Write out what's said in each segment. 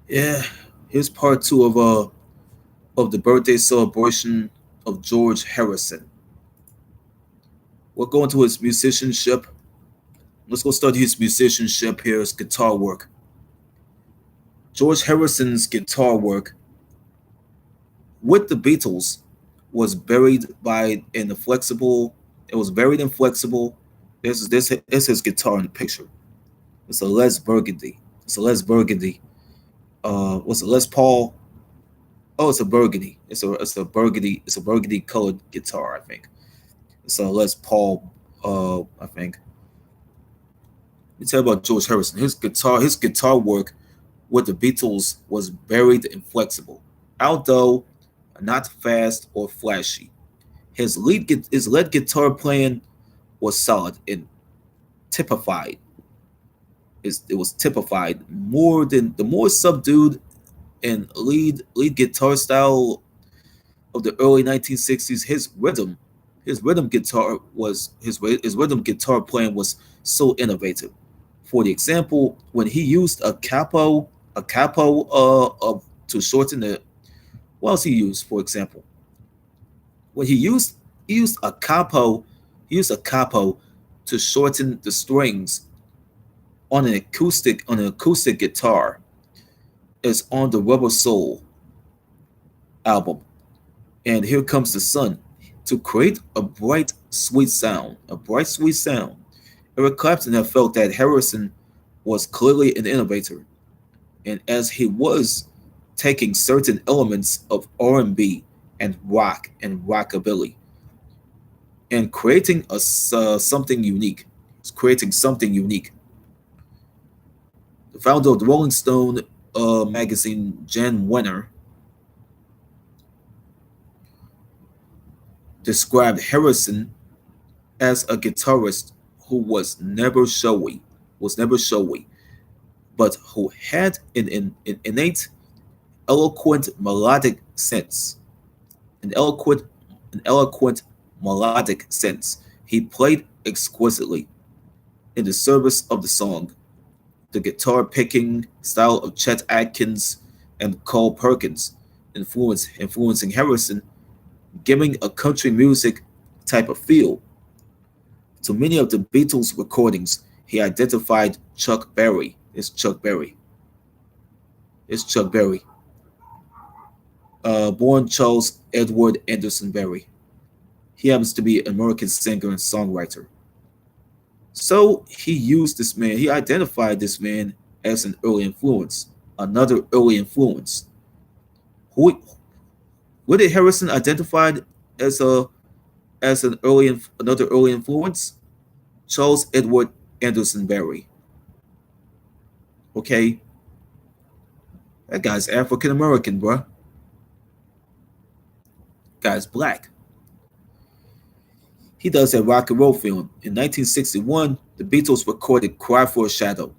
Yeah, here's part two of the birthday celebration of George Harrison. We'll go into his musicianship. Let's go study his musicianship here, his guitar work. George Harrison's guitar work with the Beatles was buried by in the flexible. It was buried in flexible. This is his guitar in the picture. It's a Les Burgundy. It's a Les Burgundy. What's a Les Paul? Oh, it's a burgundy. It's a burgundy. It's a burgundy colored guitar. I think it's a Les Paul. I think. Let me tell you about George Harrison. His guitar work with the Beatles was buried and flexible, although not fast or flashy. His lead guitar playing was solid and typified. It was typified more than the more subdued and lead guitar style of the early 1960s. His rhythm guitar was his rhythm guitar playing was so innovative. For the example, when he used a capo of to shorten the what else he used, for example, when he used a capo he used a capo to shorten the strings on an acoustic guitar is on the Rubber Soul album. And Here Comes the Sun to create a bright sweet sound. Eric Clapton had felt that Harrison was clearly an innovator, and as he was taking certain elements of R&B and rockabilly and creating something unique. It's creating something unique. The founder of the Rolling Stone magazine, Jan Wenner, described Harrison as a guitarist who was never showy, but who had an innate, eloquent melodic sense, an eloquent, an eloquent melodic sense. He played exquisitely in the service of the song. The guitar picking style of Chet Atkins and Cole Perkins influencing Harrison, giving a country music type of feel. To many of the Beatles' recordings, he identified Chuck Berry. It's Chuck Berry. It's Chuck Berry. Born Charles Edward Anderson Berry. He happens to be an American singer and songwriter. So he used this man, he identified this man as an early influence, another early influence. Who, what did Harrison identified as another early influence? Charles Edward Anderson Berry. Okay, that guy's African American, bruh. Guy's black. He does a rock and roll film. In 1961, the Beatles recorded "Cry for a Shadow,"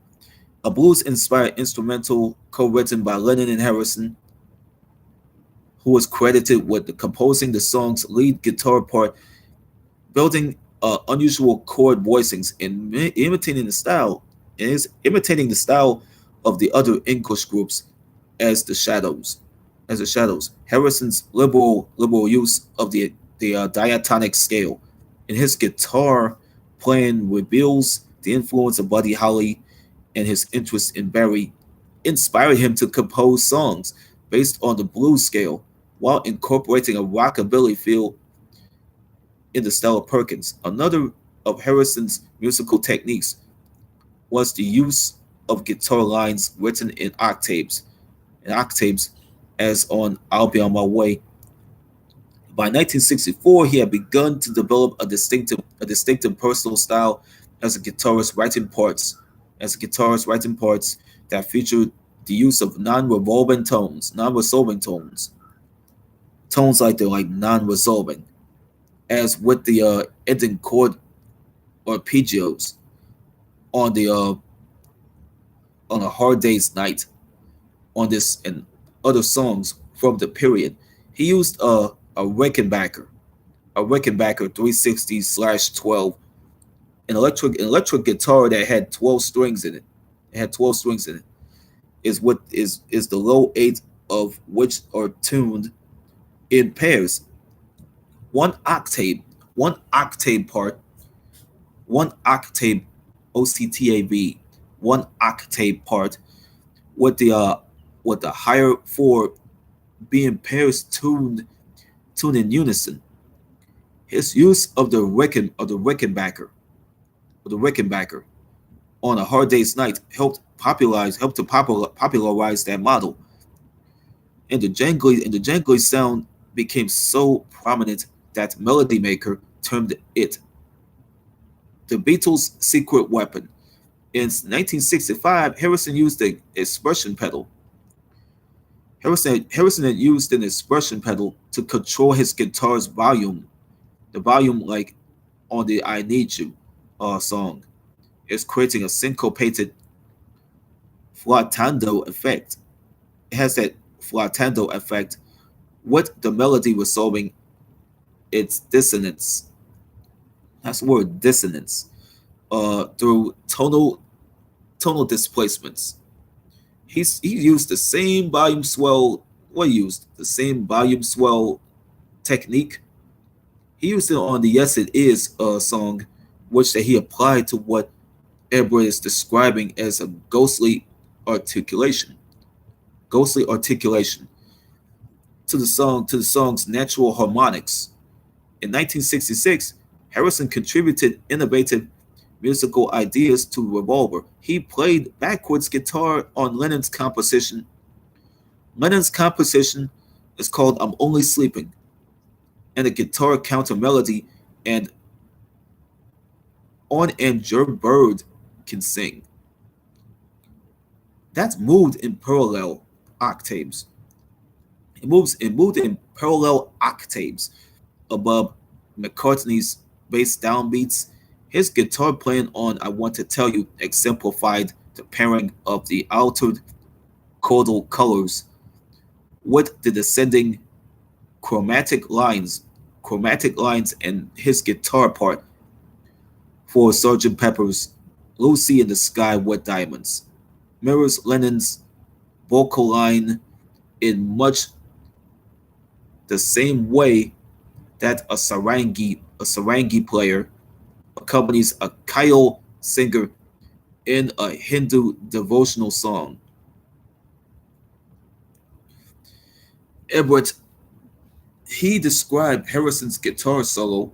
a blues-inspired instrumental co-written by Lennon and Harrison, who was credited with composing the song's lead guitar part, building unusual chord voicings and imitating the style of the other English groups as the Shadows. As the Shadows, Harrison's liberal use of the diatonic scale in his guitar playing reveals the influence of Buddy Holly, and his interest in Barry inspired him to compose songs based on the blues scale while incorporating a rockabilly feel in the style of Perkins. Another of Harrison's musical techniques was the use of guitar lines written in octaves, as on "I'll Be on My Way." By 1964, he had begun to develop a distinctive personal style as a guitarist, writing parts that featured the use of non-resolving tones like they're like non-resolving, as with the ending chord arpeggios on the on a hard day's night on this and other songs from the period. He used a Rickenbacker 360/12, an electric guitar that had 12 strings in it. It had 12 strings in it. is the low eight of which are tuned in pairs, one octave, one octave part, one octave OCTAV, one octave part with the higher four being pairs tuned in unison. His use of the Rickenbacker on a hard day's night helped to popularize that model, and the jangly sound became so prominent that Melody Maker termed it the Beatles' secret weapon. In 1965, Harrison used the expression pedal. Harrison had used an expression pedal to control his guitar's volume, the volume like on the "I Need You" song, is creating a syncopated flatando effect. It has that flatando effect with the melody resolving its dissonance. That's the word dissonance. Through tonal displacements. He used the same volume swell. What he used the same volume swell technique. He used it on the "Yes It Is" song, which that he applied to what Edward is describing as a articulation. Ghostly articulation to the song's natural harmonics. In 1966, Harrison contributed innovative musical ideas to Revolver. He played backwards guitar on Lennon's composition. Lennon's composition is called "I'm Only Sleeping," and a guitar counter melody and on "And Your Bird Can Sing." That's moved in parallel octaves. It moved in parallel octaves above McCartney's bass downbeats. His guitar playing on "I Want to Tell You" exemplified the pairing of the altered chordal colors with the descending chromatic lines and his guitar part for Sgt. Pepper's "Lucy in the Sky with Diamonds" mirrors Lennon's vocal line in much the same way that a sarangi player accompanies a Kayal singer in a Hindu devotional song. Everett, he described Harrison's guitar solo.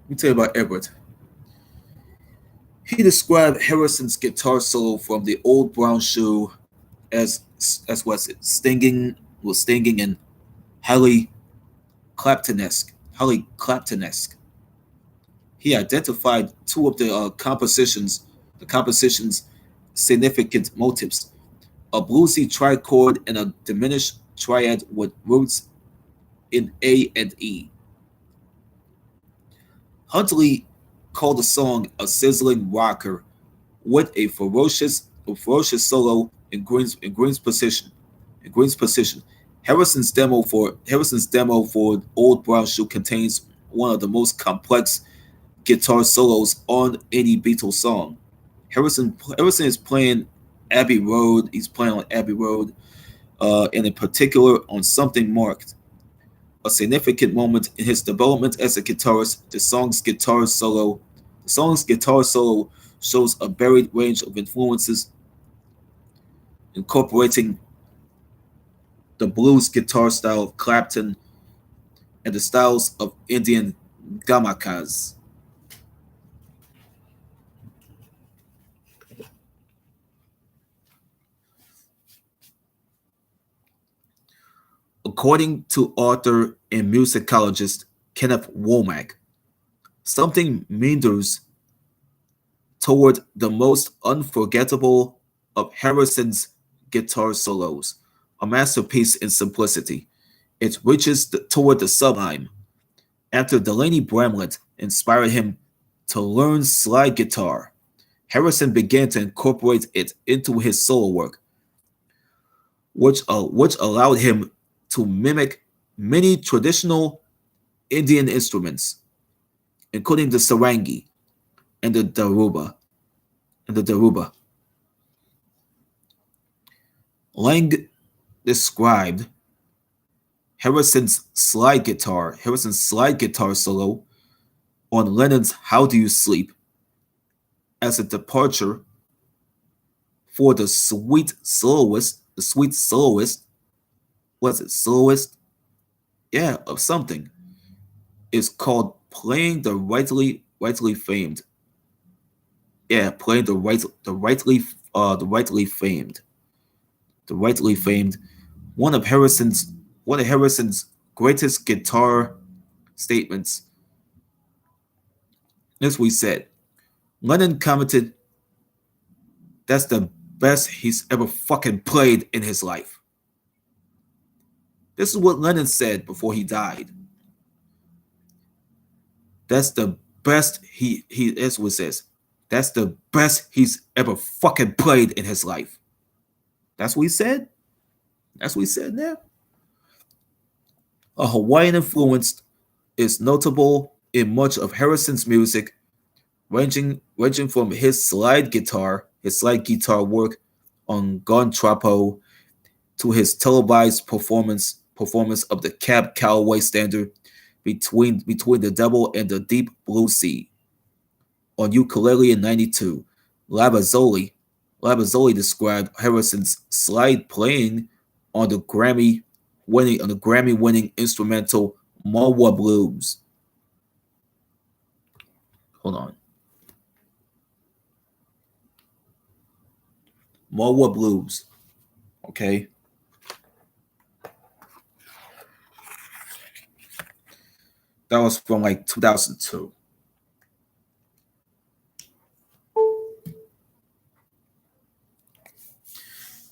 Let me tell you about Everett. He described Harrison's guitar solo from the Old Brown Shoe as what's it, stinging and highly Highly Claptonesque. He identified two of the composition's significant motives: a bluesy trichord and a diminished triad with roots in A and E. Huntley called the song a sizzling rocker with a ferocious solo in Green's position. In Green's position. Harrison's demo for Old Brown Shoe contains one of the most complex guitar solos on any Beatles song. Harrison is playing Abbey Road. He's playing on Abbey Road, and in particular on "Something Marked," a significant moment in his development as a guitarist. The song's guitar solo shows a varied range of influences, incorporating the blues guitar style of Clapton and the styles of Indian gamakas. According to author and musicologist Kenneth Womack, something meanders toward the most unforgettable of Harrison's guitar solos, a masterpiece in simplicity. It reaches toward the sublime. After Delaney Bramlett inspired him to learn slide guitar, Harrison began to incorporate it into his solo work, which allowed him to mimic many traditional Indian instruments, including the sarangi and the daruba. Lang described Harrison's slide guitar solo on Lennon's How Do You Sleep as a departure for the sweet soloist, was it soloist? Yeah, of something, is called playing the rightly famed. Yeah, playing the rightly famed, one of Harrison's greatest guitar statements. As we said, Lennon commented, "That's the best he's ever fucking played in his life." This is what Lennon said before he died. That's the best he is what it says. That's the best he's ever fucking played in his life. That's what he said. That's what he said there. A Hawaiian influence is notable in much of Harrison's music, ranging from his slide guitar work on Gon Trapo to his televised performance of the Cab Calloway standard between the Devil and the Deep Blue Sea. On ukulele in '92, Labazzoli Labazzoli described Harrison's slide playing on the Grammy winning instrumental Marwa Blues. Hold on. Marwa Blues. Okay. That was from like 2002.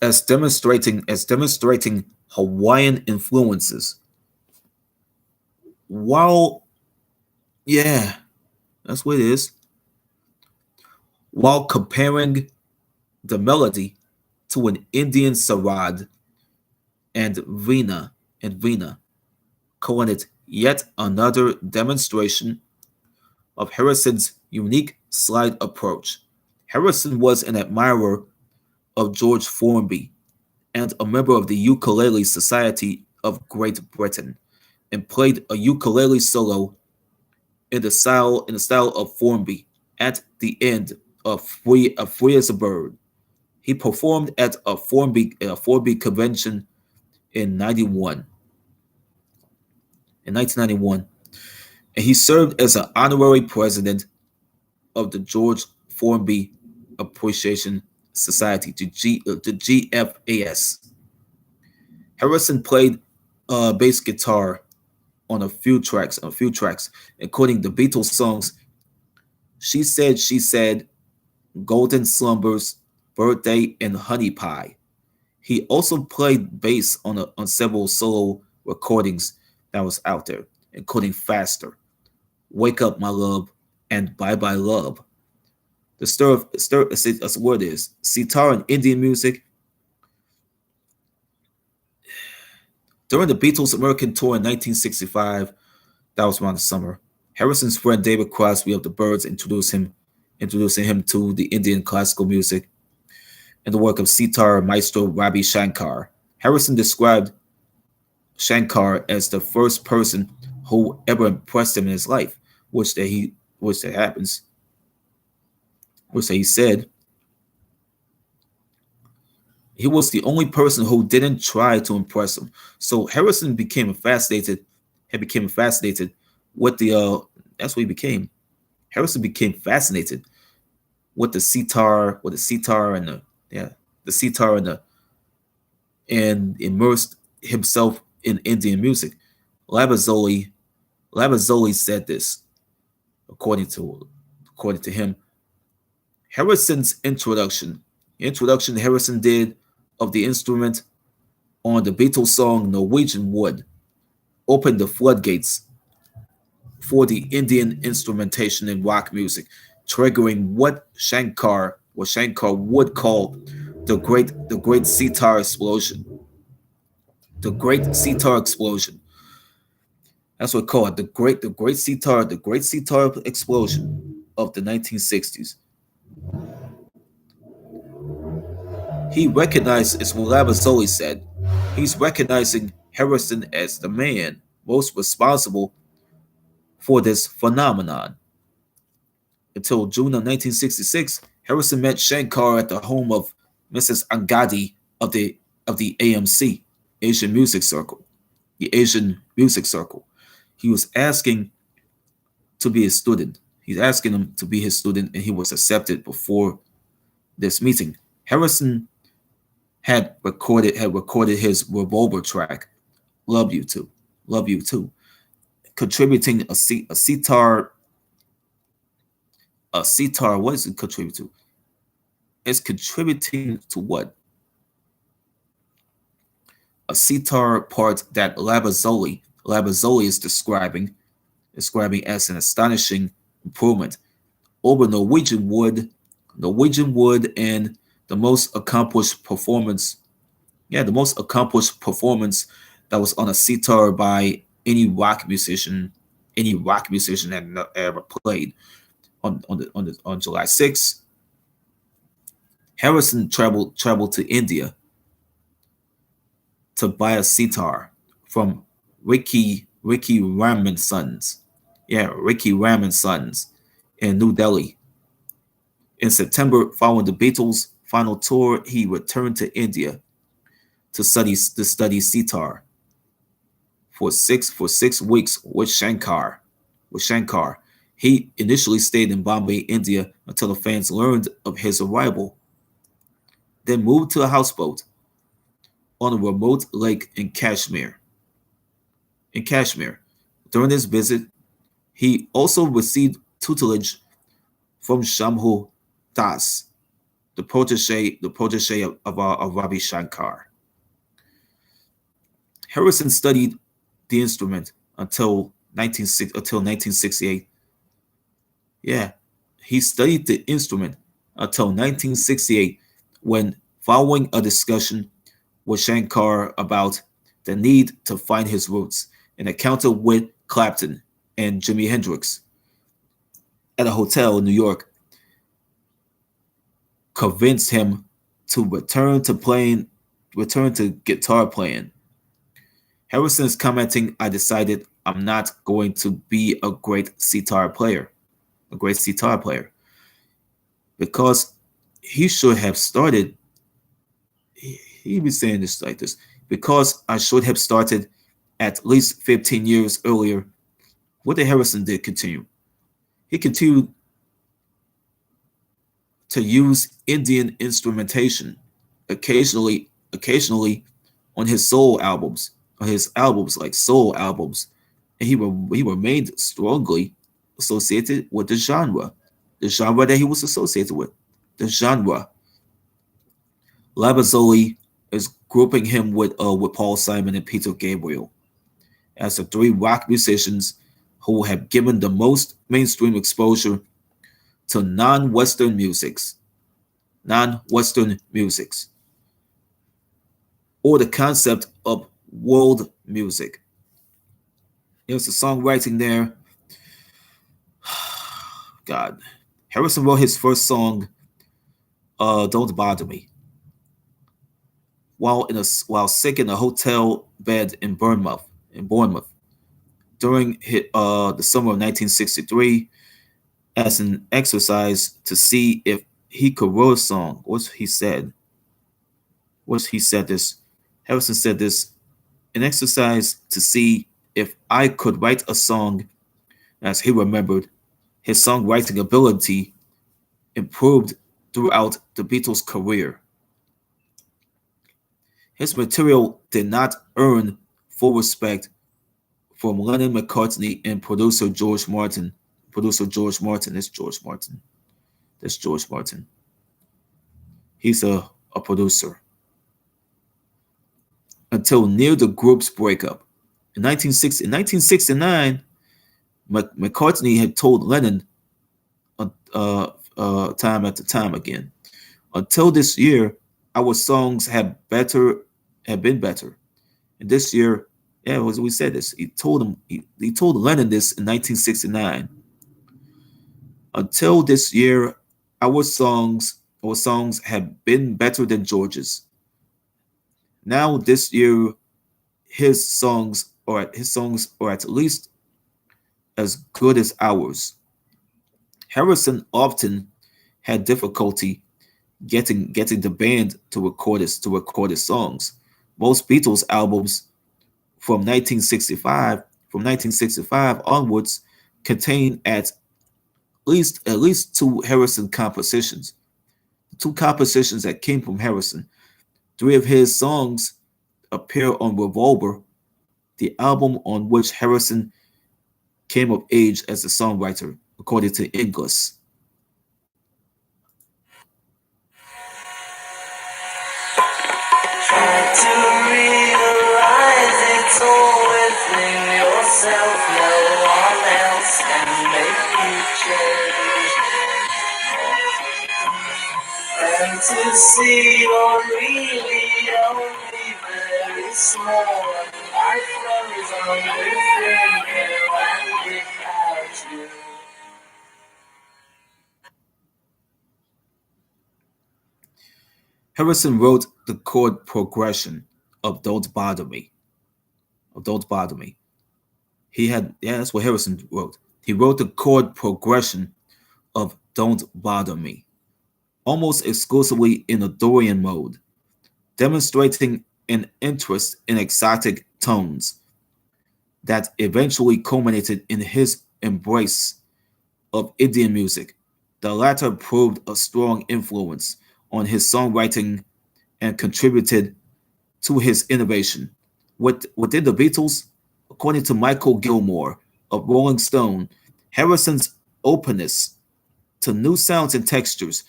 As demonstrating Hawaiian influences. While yeah, that's what it is. While comparing the melody to an Indian sarod and Vina, calling it yet another demonstration of Harrison's unique slide approach. Harrison was an admirer of George Formby and a member of the Ukulele Society of Great Britain, and played a ukulele solo in the style of Formby at the end of Free as a Bird. He performed at a Formby convention in 91 in 1991, and he served as an honorary president of the George Formby Appreciation Society, the GFAS. Harrison played bass guitar on a few tracks, including the Beatles songs She Said, Golden Slumbers, Birthday, and Honey Pie. He also played bass on several solo recordings that was out there, including Faster, Wake Up My Love, and Bye Bye Love. The word is sitar in Indian music. During the Beatles' American tour in 1965, that was around the summer, Harrison's friend David Crosby of the Byrds introducing him to the Indian classical music and the work of sitar maestro Ravi Shankar. Harrison described Shankar as the first person who ever impressed him in his life, which that happens, which that he said he was the only person who didn't try to impress him. So Harrison became fascinated with that's what he became. Harrison became fascinated with the sitar and the sitar and immersed himself in Indian music. Labazzoli Labazzoli said this, according to him. Harrison's introduction Harrison did of the instrument on the Beatles song Norwegian Wood opened the floodgates for the Indian instrumentation in rock music, triggering what Shankar would call the great sitar explosion. The great sitar explosion. That's what we call it. The great sitar explosion of the 1960s. He recognized, is what Labazzoli said, he's recognizing Harrison as the man most responsible for this phenomenon. Until June of 1966, Harrison met Shankar at the home of Mrs. Angadi of the AMC, Asian Music Circle. The Asian Music Circle. He was asking to be his student. He's asking him to be his student, and he was accepted before this meeting. Harrison had recorded his Revolver track, "Love You Too," "Love You Too," contributing a sitar. A sitar. What is it contribute to? It's contributing to what? A sitar part that Labazzoli is describing as an astonishing improvement over Norwegian wood, and the most accomplished performance. Yeah, the most accomplished performance that was on a sitar by any rock musician that ever played. On July 6th, Harrison traveled to India to buy a sitar from Ricky Raman Sons. Yeah, Ricky Raman Sons in New Delhi. In September, following the Beatles' final tour, he returned to India to study sitar for six weeks with Shankar. He initially stayed in Bombay, India, until the fans learned of his arrival, then moved to a houseboat on a remote lake in Kashmir. During this visit, he also received tutelage from Shambhu Das, the protege of Ravi Shankar. Harrison studied the instrument until 1968. Yeah, he studied the instrument until 1968, when, following a discussion with Shankar about the need to find his roots, an encounter with Clapton and Jimi Hendrix at a hotel in New York convinced him to return to guitar playing. Harrison is commenting, "I decided I'm not going to be a great sitar player, because he should have started." He be saying this like this, "Because I should have started at least 15 years earlier." What did Harrison did continue? He continued to use Indian instrumentation occasionally on his albums like soul albums, and he remained strongly associated with the genre that he was associated with, the genre. Labazzoli is grouping him with Paul Simon and Peter Gabriel as the three rock musicians who have given the most mainstream exposure to non-Western musics, or the concept of world music. There's the songwriting there. God, Harrison wrote his first song, "Don't Bother Me," while sick in a hotel bed in Bournemouth, during the summer of 1963, as an exercise to see if he could write a song. He said this. Harrison said this: "An exercise to see if I could write a song." As he remembered, his songwriting ability improved throughout the Beatles' career. His material did not earn full respect from Lennon, McCartney, and producer George Martin. That's George Martin. That's George Martin. He's a producer. Until near the group's breakup. In 1969, McCartney had told Lennon time after time again, "Until this year, our songs have been better." And this year, yeah, we said this. He told Lennon this in 1969. "Until this year, our songs our songs have been better than George's. Now this year, his songs are at least as good as ours. Harrison often had difficulty getting the band to record his songs. Most Beatles albums from 1965 from 1965 onwards contain at least two Harrison compositions. Two compositions that came from Harrison. Three of his songs appear on Revolver, the album on which Harrison came of age as a songwriter, according to Inglis. Try to realize it's all within yourself. No one else can make you change. And to see you're really only very small. Life flows on within you and without you. Harrison wrote the chord progression of Don't Bother Me. Of Don't Bother Me. That's what Harrison wrote. He wrote the chord progression of Don't Bother Me, almost exclusively in a Dorian mode, demonstrating an interest in exotic tones that eventually culminated in his embrace of Indian music. The latter proved a strong influence on his songwriting and contributed to his innovation. Within the Beatles, according to Michael Gilmore of Rolling Stone, Harrison's openness to new sounds and textures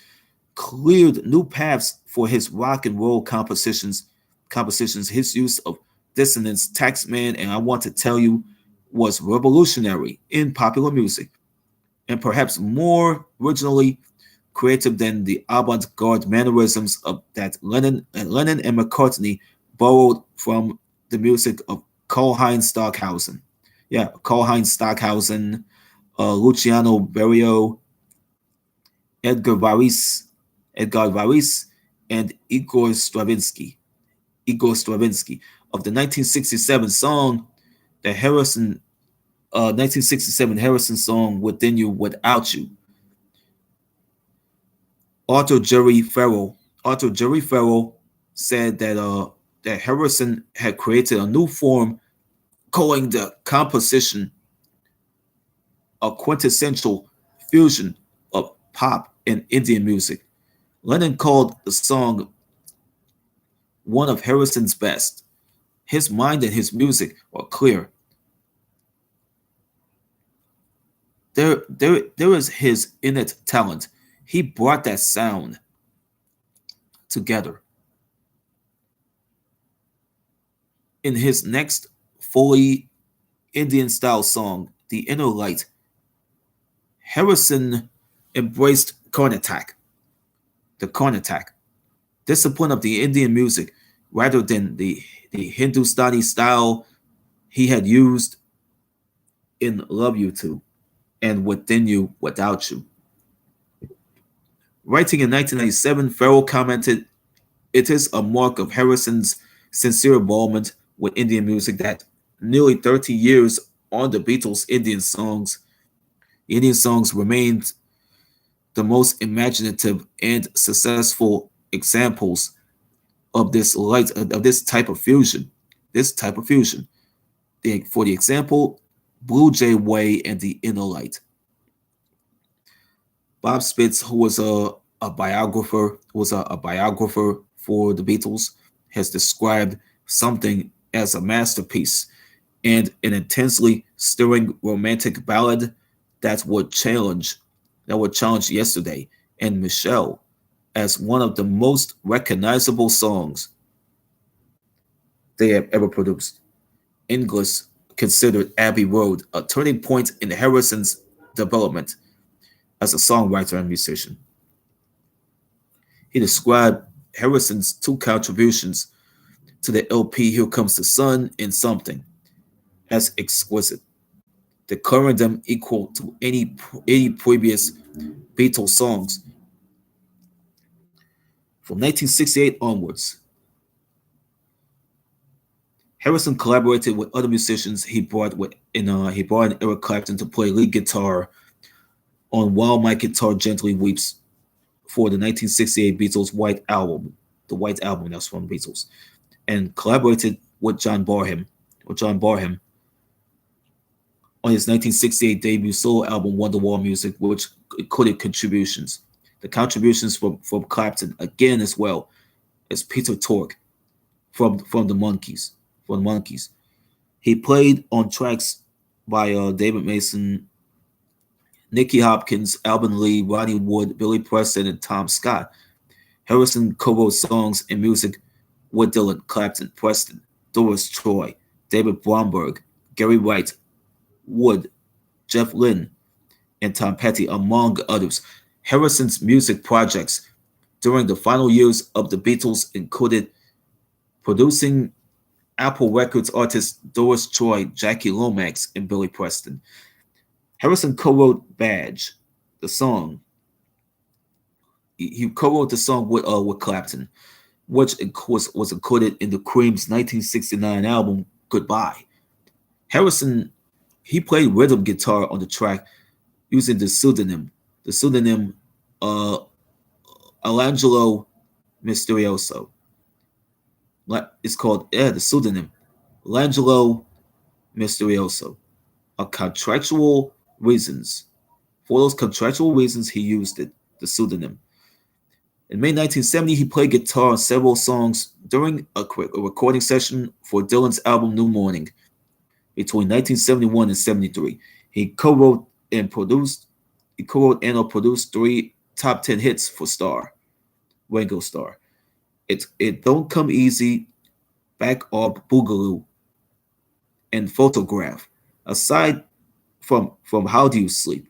cleared new paths for his rock and roll compositions. His use of dissonance, Taxman, and I Want to Tell You was revolutionary in popular music, and perhaps more originally creative than the avant-garde mannerisms of that Lennon and McCartney borrowed from the music of Karl-Heinz Stockhausen. Yeah, Karl-Heinz Stockhausen, Luciano Berio, Edgar Varese, Edgar Varese, and Igor Stravinsky of the 1967 song, the 1967 Harrison song "Within You, Without You." Author Jerry Farrell said that Harrison had created a new form, calling the composition a quintessential fusion of pop and Indian music. Lennon called the song one of Harrison's best. His mind and his music were clear. There is his innate talent. He brought that sound together. In his next fully Indian style song, The Inner Light, Harrison embraced the Karnatak, discipline of the Indian music, rather than the Hindustani style he had used in Love You To and Within You, Without You. Writing in 1997, Farrell commented, "It is a mark of Harrison's sincere involvement with Indian music that nearly 30 years on the Beatles' Indian songs remained the most imaginative and successful examples of this type of fusion. This type of fusion. For the example, Blue Jay Way and the Inner Light." Bob Spitz, who was a biographer for the Beatles, has described something as a masterpiece and an intensely stirring romantic ballad that would challenge Yesterday and Michelle as one of the most recognizable songs they have ever produced. Inglis considered Abbey Road a turning point in Harrison's development as a songwriter and musician. He described Harrison's two contributions to the LP Here Comes the Sun and Something as exquisite, declaring them equal to any previous Beatles songs. From 1968 onwards, Harrison collaborated with other musicians. He brought in Eric Clapton to play lead guitar on "While My Guitar Gently Weeps" for the 1968 Beatles White Album, the White Album that's from Beatles, and collaborated with John Barham on his 1968 debut solo album Wonderwall Music, which included contributions. The contributions from Clapton again as well as Peter Tork from the Monkees. From the Monkees, he played on tracks by David Mason, Nicky Hopkins, Alvin Lee, Ronnie Wood, Billy Preston, and Tom Scott. Harrison co-wrote songs and music with Dylan, Clapton, Preston, Doris Troy, David Bromberg, Gary Wright, Wood, Jeff Lynne, and Tom Petty, among others. Harrison's music projects during the final years of the Beatles included producing Apple Records artists Doris Troy, Jackie Lomax, and Billy Preston. Harrison co-wrote "Badge," the song. He co-wrote the song with Clapton, which was included in the Cream's 1969 album "Goodbye." Harrison he played rhythm guitar on the track using the pseudonym uh, Alangelo Misterioso. It's called the pseudonym Langelo Misterioso. A contractual reasons. For those contractual reasons, he used the pseudonym. In May 1970, he played guitar on several songs during a recording session for Dylan's album New Morning. Between 1971 and 73, he co-wrote and produced. He co-wrote and or produced 3 top 10 hits for Ringo Starr. It Don't Come Easy, Back Up Boogaloo, and Photograph. Aside from How Do You Sleep,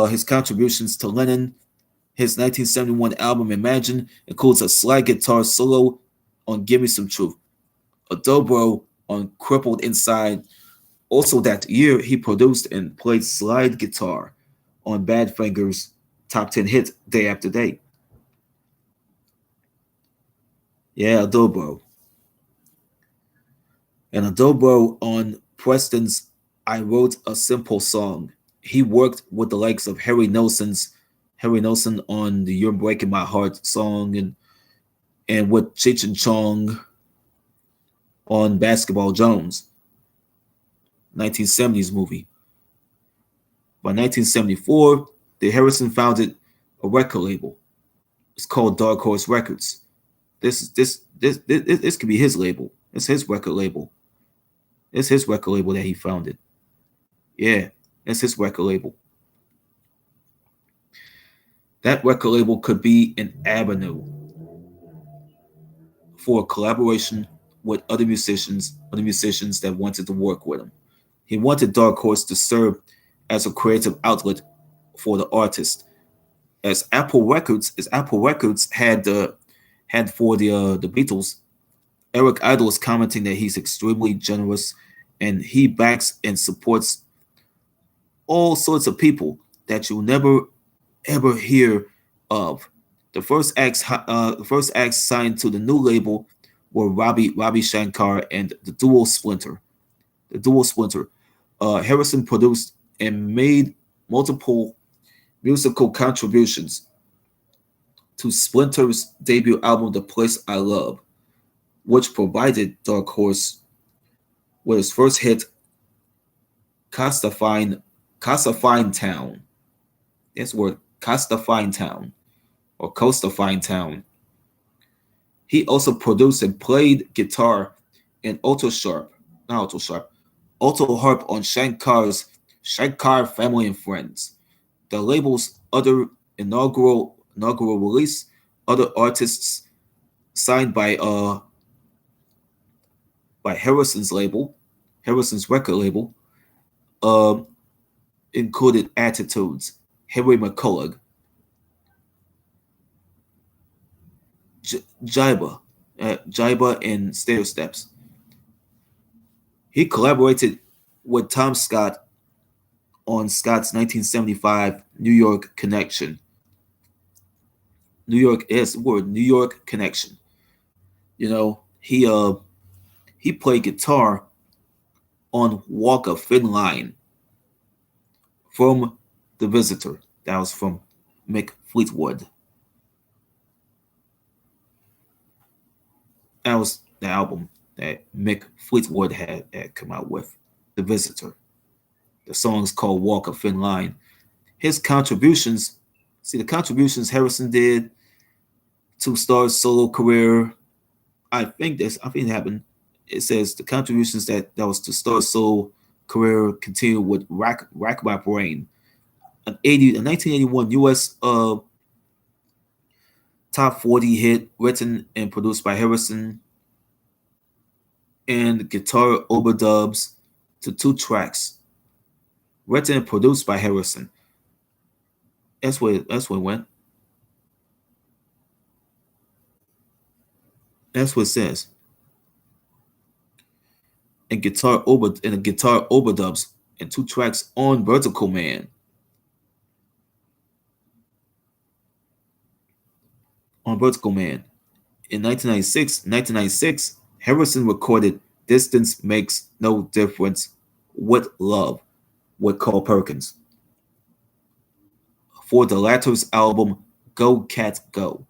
his contributions to Lennon, his 1971 album Imagine includes a slide guitar solo on Give Me Some Truth, a dobro on Crippled Inside. Also that year, he produced and played slide guitar on Badfinger's top 10 hit Day After Day. Yeah, a dobro. And a dobro on Preston's I Wrote a Simple Song. He worked with the likes of Harry Nelson on the You're Breaking My Heart song and with Cheech and Chong on Basketball Jones, 1970s movie. By 1974, the Harrison founded a record label. It's called Dark Horse Records. This could be his label. It's his record label. It's his record label that he founded. Yeah, it's his record label. That record label could be an avenue for a collaboration with other musicians that wanted to work with him. He wanted Dark Horse to serve as a creative outlet for the artist. As Apple Records had for the Beatles, Eric Idle is commenting that he's extremely generous and he backs and supports all sorts of people that you'll never ever hear of. The first acts signed to the new label were Ravi Shankar and the duo Splinter. The duo Splinter. Harrison produced and made multiple musical contributions to Splinter's debut album, The Place I Love, which provided Dark Horse with his first hit, Costa Fine Town. That's word, Costa Fine Town, or Costa Fine Town. He also produced and played guitar in alto harp on Shankar Family and Friends, the label's other inaugural release. Other artists signed by Harrison's record label, uh, included Attitudes, Henry McCullough, Jiba, and Stair Steps. He collaborated with Tom Scott on Scott's 1975 New York Connection. New York is the word New York connection. You know, he played guitar on Walk a Thin Line from The Visitor. That was from Mick Fleetwood. That was the album that Mick Fleetwood had come out with, The Visitor. The song is called Walk a Thin Line. His contributions, see the contributions Harrison did to start solo career. I think it happened. It says the contributions that was to start solo career continued with Rack My Brain, a 1981 U.S. top 40 hit written and produced by Harrison, and guitar overdubs to two tracks written and produced by Harrison. That's what it went. That's what it says. And a guitar overdubs and two tracks on Vertical Man. On Vertical Man. In 1996, Harrison recorded Distance Makes No Difference with Love with Carl Perkins for the latter's album Go Cat Go.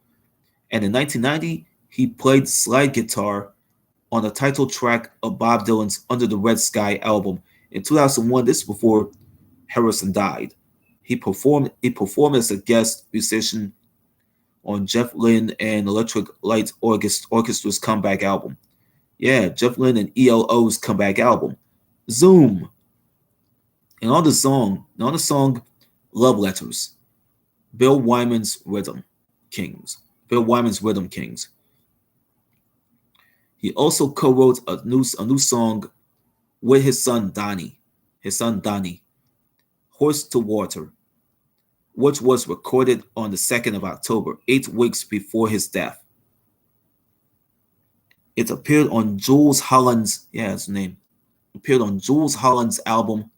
And in 1990, he played slide guitar on the title track of Bob Dylan's Under the Red Sky album. In 2001, this is before Harrison died. He performed as a guest musician on Jeff Lynne and Electric Light Orchestra's comeback album. Yeah, Jeff Lynne and ELO's comeback album. Zoom. And on the song Love Letters, Bill Wyman's Rhythm Kings. Bill Wyman's Rhythm Kings. He also co-wrote a new song with his son Donnie. His son Donnie, Horse to Water, which was recorded on the 2nd of October, 8 weeks before his death. It appeared on Jules Holland's, yeah, his name, appeared on Jules Holland's album.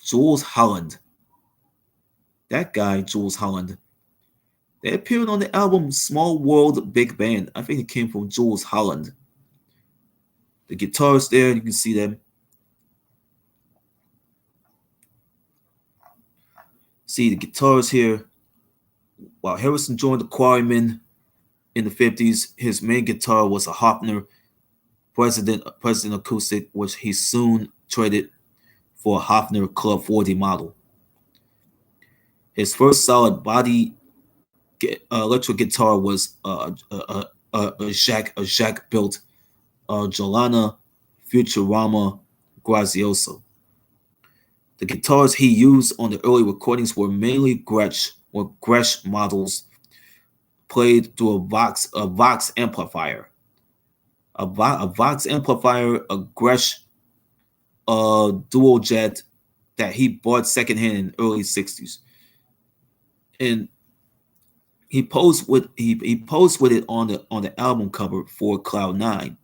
Jules Holland. That guy, Jules Holland. They appeared on the album Small World Big Band. I think it came from Jules Holland. The guitars there, you can see them. See the guitars here. While Harrison joined the Quarrymen in the 50s, his main guitar was a Hofner President Acoustic, which he soon traded for a Hofner Club 40 model. His first solid body electric guitar was a Jacques built Jolana Futurama Grazioso. The guitars he used on the early recordings were mainly Gretsch models played through a Vox amplifier. A Vox amplifier, a Gretsch dual jet that he bought secondhand in the early 60s. And he posed with it on the album cover for Cloud 9.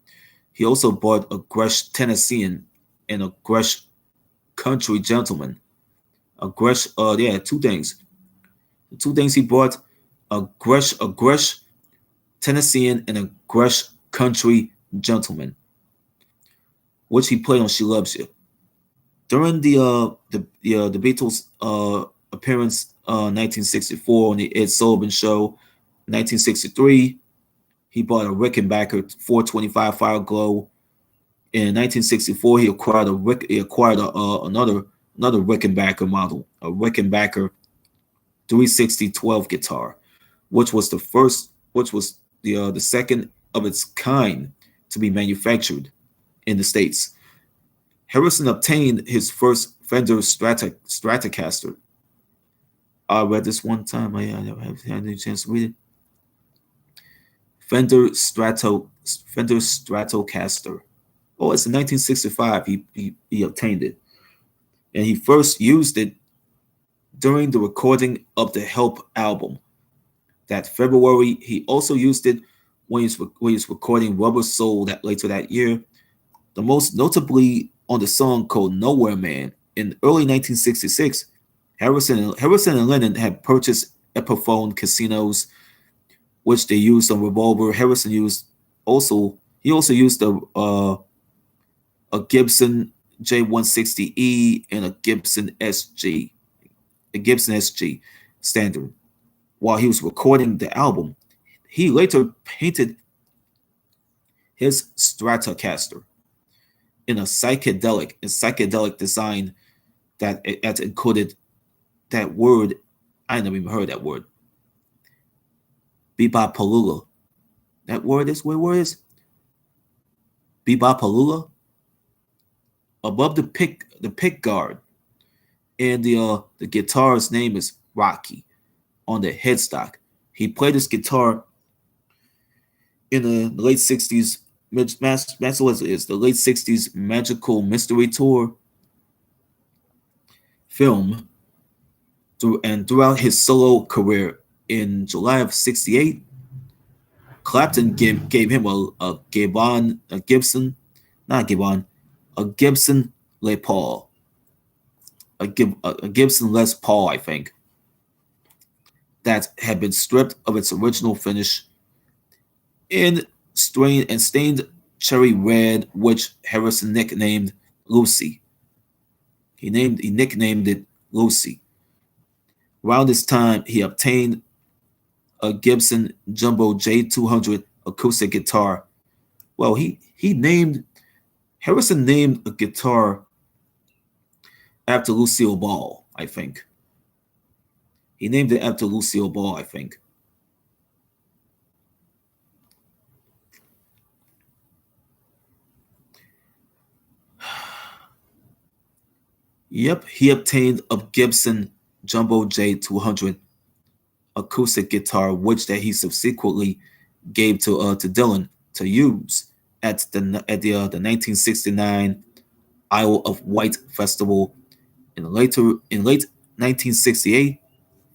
He also bought a Gretsch Tennessean and a Gretsch Country Gentleman. A Gretsch, two things. The two things he bought: a Gretsch Tennessean and a Gretsch Country Gentleman, which he played on "She Loves You." During the Beatles appearance 1964 on the Ed Sullivan Show, 1963, he bought a Rickenbacker 425 Fire Glow. In 1964, he acquired another Rickenbacker model, a Rickenbacker 360-12 guitar, which was the second of its kind to be manufactured in the States. Harrison obtained his first Fender Stratocaster. I read this one time. I never had any chance to read it. Fender Stratocaster. Oh, it's in 1965. He obtained it, and he first used it during the recording of the Help album. That February, he also used it when he was recording Rubber Soul that year. The most notably on the song called Nowhere Man. In early 1966, Harrison and Lennon had purchased Epiphone casinos, which they used a revolver. Harrison used also he also used a Gibson J160E and a Gibson SG standard. While he was recording the album, he later painted his Stratocaster in a psychedelic design that included that word. I never even heard that word. Bebopalula. That word is what word is? Bebopalula. Above the pick guard, and the guitar's name is Rocky on the headstock. He played his guitar in the late '60s. Master is the late '60s Magical Mystery Tour film, and throughout his solo career in July of '68, Clapton gave him a Gibson, not Gibbon, a Gibson Les Paul, a Gibson Les Paul, I think, that had been stripped of its original finish in stained cherry red, which Harrison nicknamed Lucy. He nicknamed it Lucy. Around this time, he obtained a Gibson Jumbo J200 acoustic guitar. Well, he named Harrison named a guitar after Lucille Ball, I think. He named it after Lucille Ball, I think. Yep, he obtained a Gibson Jumbo J200 acoustic guitar, which that he subsequently gave to Dylan to use the 1969 Isle of Wight festival. In late 1968,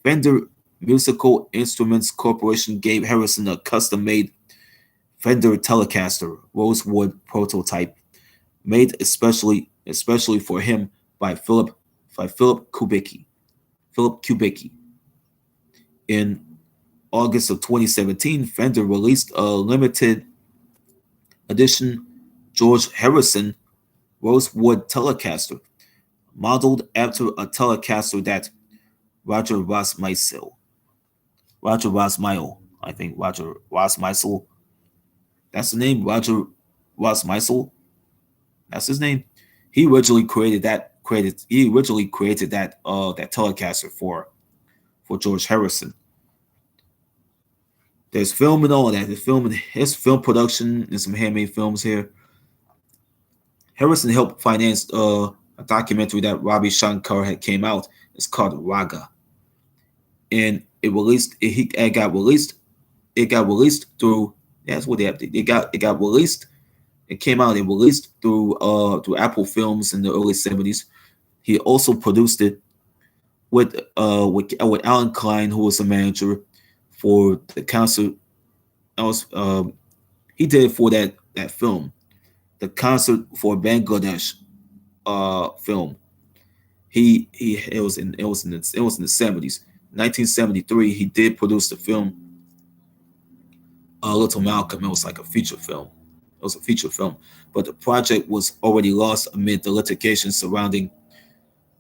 Fender Musical Instruments Corporation gave Harrison a custom-made Fender Telecaster Rosewood prototype, made especially for him by Philip Kubicki. Philip Kubicki. In August of 2017, Fender released a limited edition George Harrison Rosewood Telecaster, modeled after a Telecaster that Roger Rosmeisel, I think Roger Rosmeisel, that's the name, Roger Rosmeisel, that's his name. He originally created that Telecaster for George Harrison. There's film and all that. There's film production and some handmade films here. Harrison helped finance a documentary that Ravi Shankar had came out. It's called Raga, and it got released. It got released through. That's what they have. It got released. It came out and released through Apple Films in the early '70s. He also produced it with Alan Klein, who was a manager for the concert. Was he did it for that film, the concert for Bangladesh film. He it was in the '70s. 1973, he did produce the film Little Malcolm. It was like a feature film. It was a feature film, but the project was already lost amid the litigation surrounding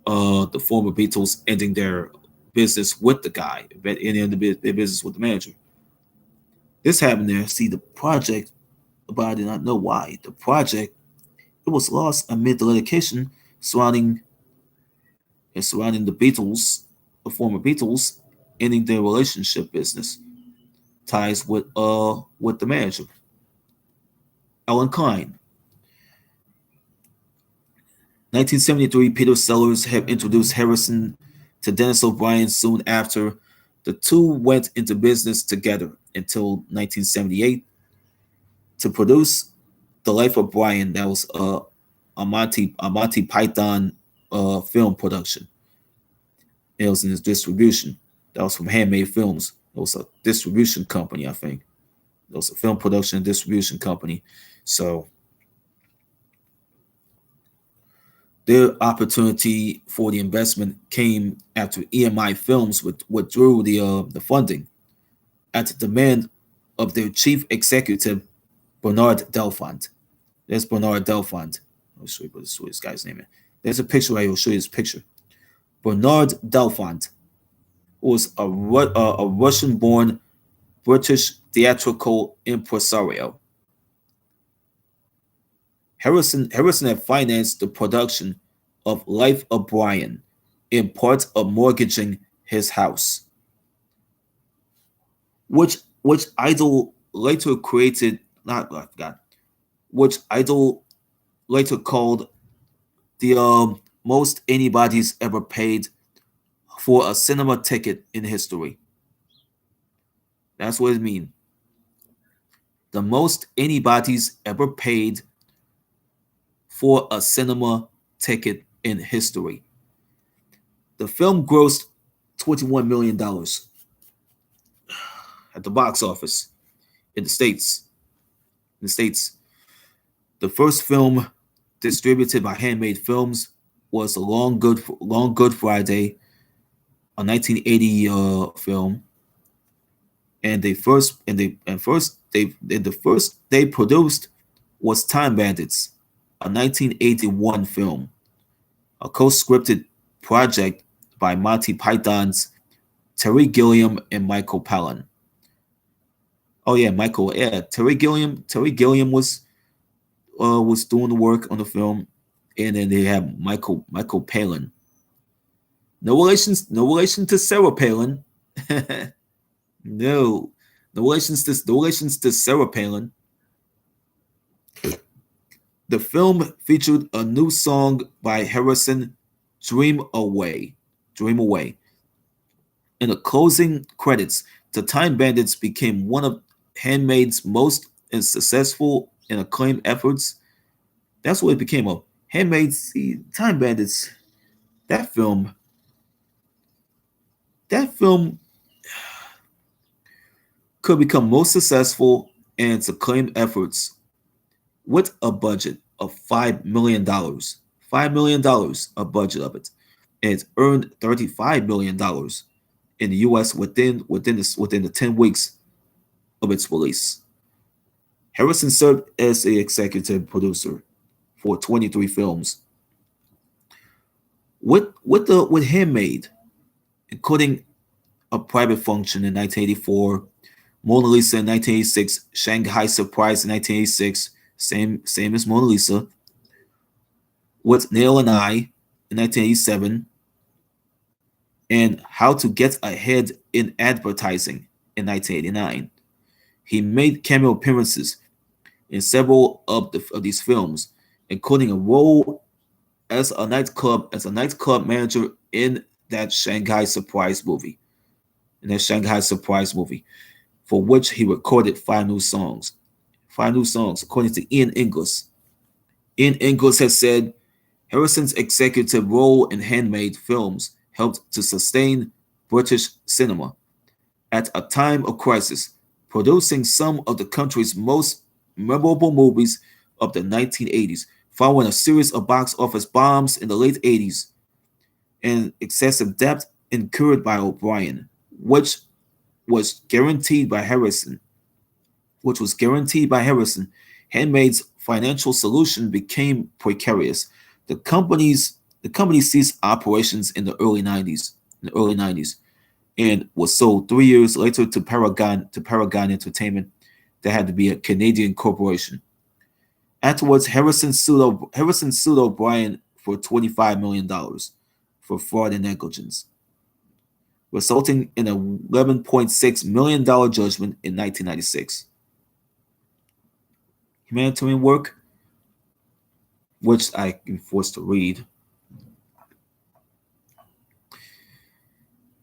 the former Beatles ending their business with the guy, ending their business with the manager. This happened there. See, the project, but I did not know why. The project, it was lost amid the litigation surrounding the Beatles, the former Beatles, ending their relationship business ties with the manager, Alan Klein. 1973, Peter Sellers had introduced Harrison to Dennis O'Brien soon after. The two went into business together until 1978 to produce The Life of Brian. That was a Monty Python film production. It was in his distribution. That was from Handmade Films. It was a distribution company, I think. It was a film production and distribution company. So Their opportunity for the investment came after EMI Films withdrew the funding at the demand of their chief executive, Bernard Delfont. There's Bernard Delfont. I'll show you what this guy's name is. There's a picture right here. I'll show you this picture. Bernard Delfont was a Russian-born British theatrical impresario. Harrison had financed the production of Life of Brian, in part of mortgaging his house, which Idol later created. Not I forgot. Which Idol later called the most anybody's ever paid for a cinema ticket in history. That's what it means. The most anybody's ever paid for a cinema ticket in history. The film grossed $21 million at the box office in the States. In the States, the first film distributed by Handmade Films was The Long Good Friday, a 1980 film, and the first they produced was Time Bandits, a 1981 film, a co-scripted project by Monty Python's Terry Gilliam and Michael Palin. Oh yeah, Michael. Yeah, Terry Gilliam. Terry Gilliam was doing the work on the film, and then they have Michael Palin. No relation to Sarah Palin. No, no relations to Sarah Palin. The film featured a new song by Harrison, Dream Away." In the closing credits, the Time Bandits became one of Handmaid's most successful and acclaimed efforts. That's what it became of. Handmaid's Time Bandits. That film. That film could become most successful in its acclaimed efforts with a budget of $5 million. $5 million a budget of it. And it earned $35 million in the US within the 10 weeks of its release. Harrison served as the executive producer for 23 films. With Handmaid, including A Private Function in 1984, Mona Lisa in 1986, Shanghai Surprise in 1986, same as Mona Lisa, with Nail and I in 1987, and How to Get Ahead in Advertising in 1989. He made cameo appearances in several of these films, including a role as a nightclub manager in that Shanghai Surprise movie. For which he recorded 5 new songs. 5 new songs, according to Ian Inglis. Ian Inglis has said Harrison's executive role in Handmade Films helped to sustain British cinema at a time of crisis, producing some of the country's most memorable movies of the 1980s, following a series of box office bombs in the late 80s and excessive debt incurred by O'Brien, which was guaranteed by Harrison. Handmaid's financial solution became precarious. The company ceased operations in the early 90s, and was sold 3 years later to Paragon Entertainment, that had to be a Canadian corporation. Afterwards, Harrison sued O'Brien for $25 million for fraud and negligence, resulting in an $11.6 million judgment in 1996. Humanitarian work, which I am forced to read.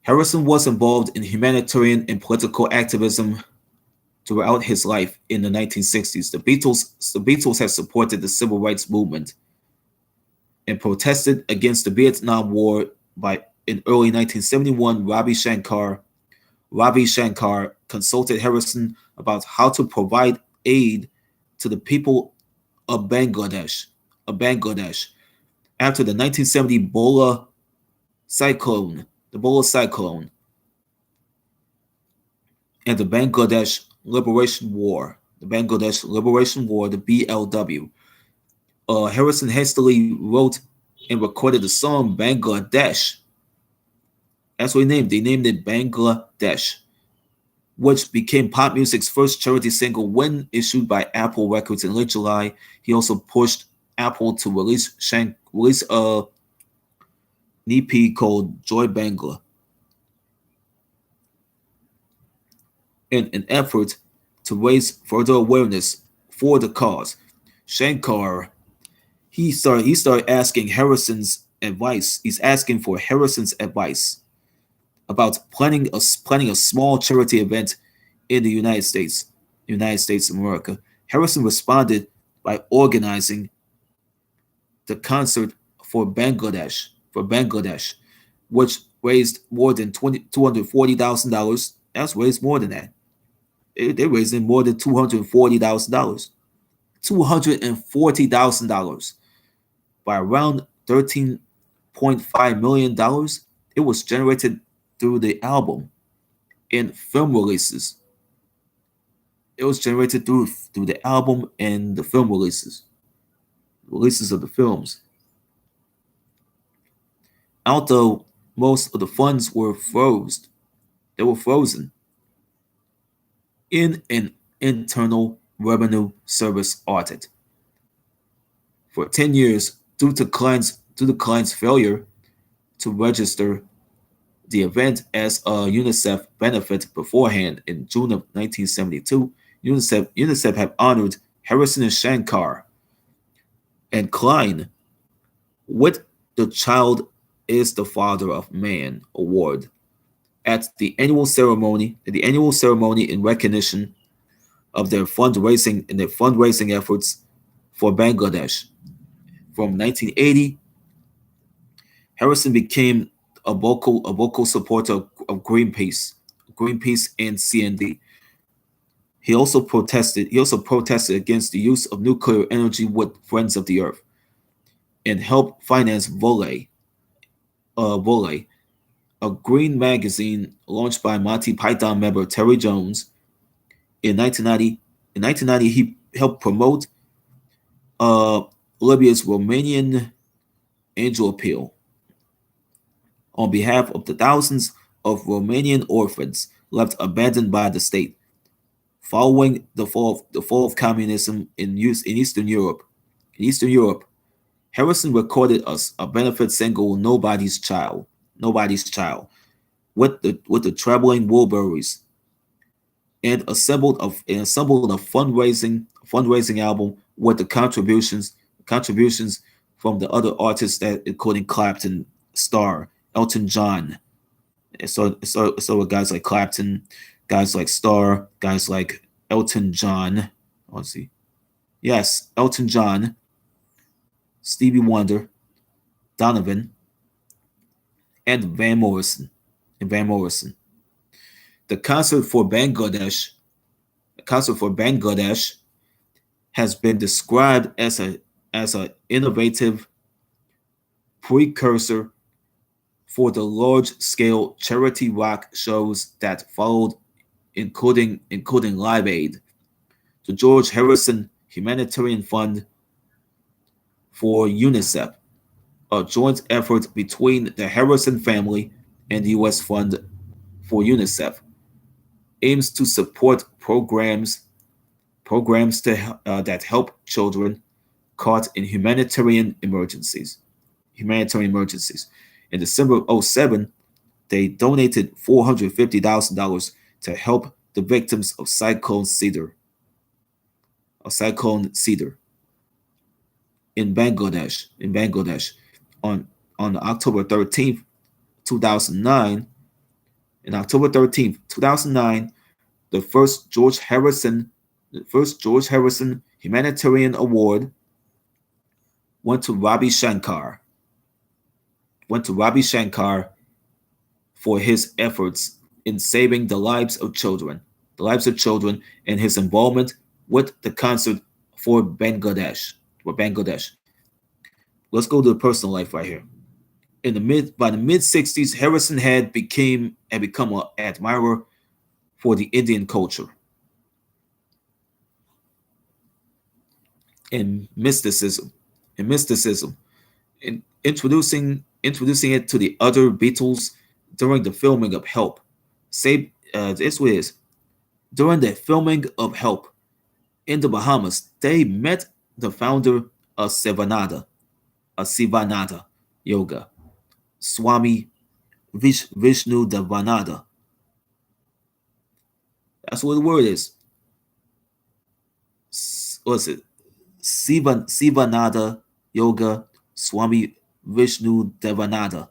Harrison was involved in humanitarian and political activism throughout his life. In the 1960s, the Beatles had supported the civil rights movement and protested against the Vietnam War. In early 1971, Ravi Shankar consulted Harrison about how to provide aid to the people of Bangladesh After the 1970 Bola cyclone, the Bola cyclone, and the Bangladesh Liberation War, the BLW, Harrison hastily wrote and recorded the song Bangladesh. That's what he named. They named it Bangladesh, which became pop music's first charity single when issued by Apple Records in late July. He also pushed Apple to release an EP called Joy Bangla in an effort to raise further awareness for the cause. Shankar he started asking Harrison's advice. He's asking for Harrison's advice about planning a small charity event in the United States of America. Harrison responded by organizing the concert for Bangladesh, which raised more than $240,000. That's raised more than that. They're raising more than $240,000. $240,000 by around $13.5 million. It was generated through the album and film releases. It was generated through the album and the film releases of the films. Although most of the funds they were frozen in an internal revenue service audit for 10 years due to client's failure to register the event as a UNICEF benefit beforehand. In June of 1972, UNICEF had honored Harrison and Shankar and Klein with the Child is the Father of Man award at the annual ceremony in recognition of their fundraising efforts for Bangladesh. From 1980, Harrison became a vocal supporter of Greenpeace and CND. He also protested against the use of nuclear energy with Friends of the Earth and helped finance Volay, a green magazine launched by Monty Python member Terry Jones in 1990. In 1990, he helped promote uh, Libya's Romanian angel appeal on behalf of the thousands of Romanian orphans left abandoned by the state following the fall of communism in Eastern Europe. In Eastern Europe, Harrison recorded a benefit single Nobody's Child, with the traveling Wilburys, and assembled a fundraising album with the contributions from the other artists that including Clapton, Starr, Elton John. So with guys like Clapton, guys like Starr, guys like Elton John. Let's see. Yes, Elton John, Stevie Wonder, Donovan, and Van Morrison. The concert for Bangladesh has been described as an innovative precursor for the large-scale charity rock shows that followed, including Live Aid, the George Harrison Humanitarian Fund for UNICEF, a joint effort between the Harrison family and the U.S. Fund for UNICEF, aims to support programs that help children caught in humanitarian emergencies. In December of '07, they donated $450,000 to help the victims of Cyclone Cedar in Bangladesh on October 13th, 2009. In October 13th, 2009, the first George Harrison Humanitarian Award went to Ravi Shankar for his efforts in saving the lives of children, and his involvement with the concert for Bangladesh. Let's go to the personal life right here. By the mid '60s, Harrison had become an admirer for the Indian culture and mysticism, and mysticism, and introducing it to the other Beatles during the filming of Help. Say this was during the filming of Help in the Bahamas. They met the founder of Sivananda Yoga, Swami Vishnu Devananda. That's what the word is. What's it? Sivananda Yoga Swami Vishnu Devananda,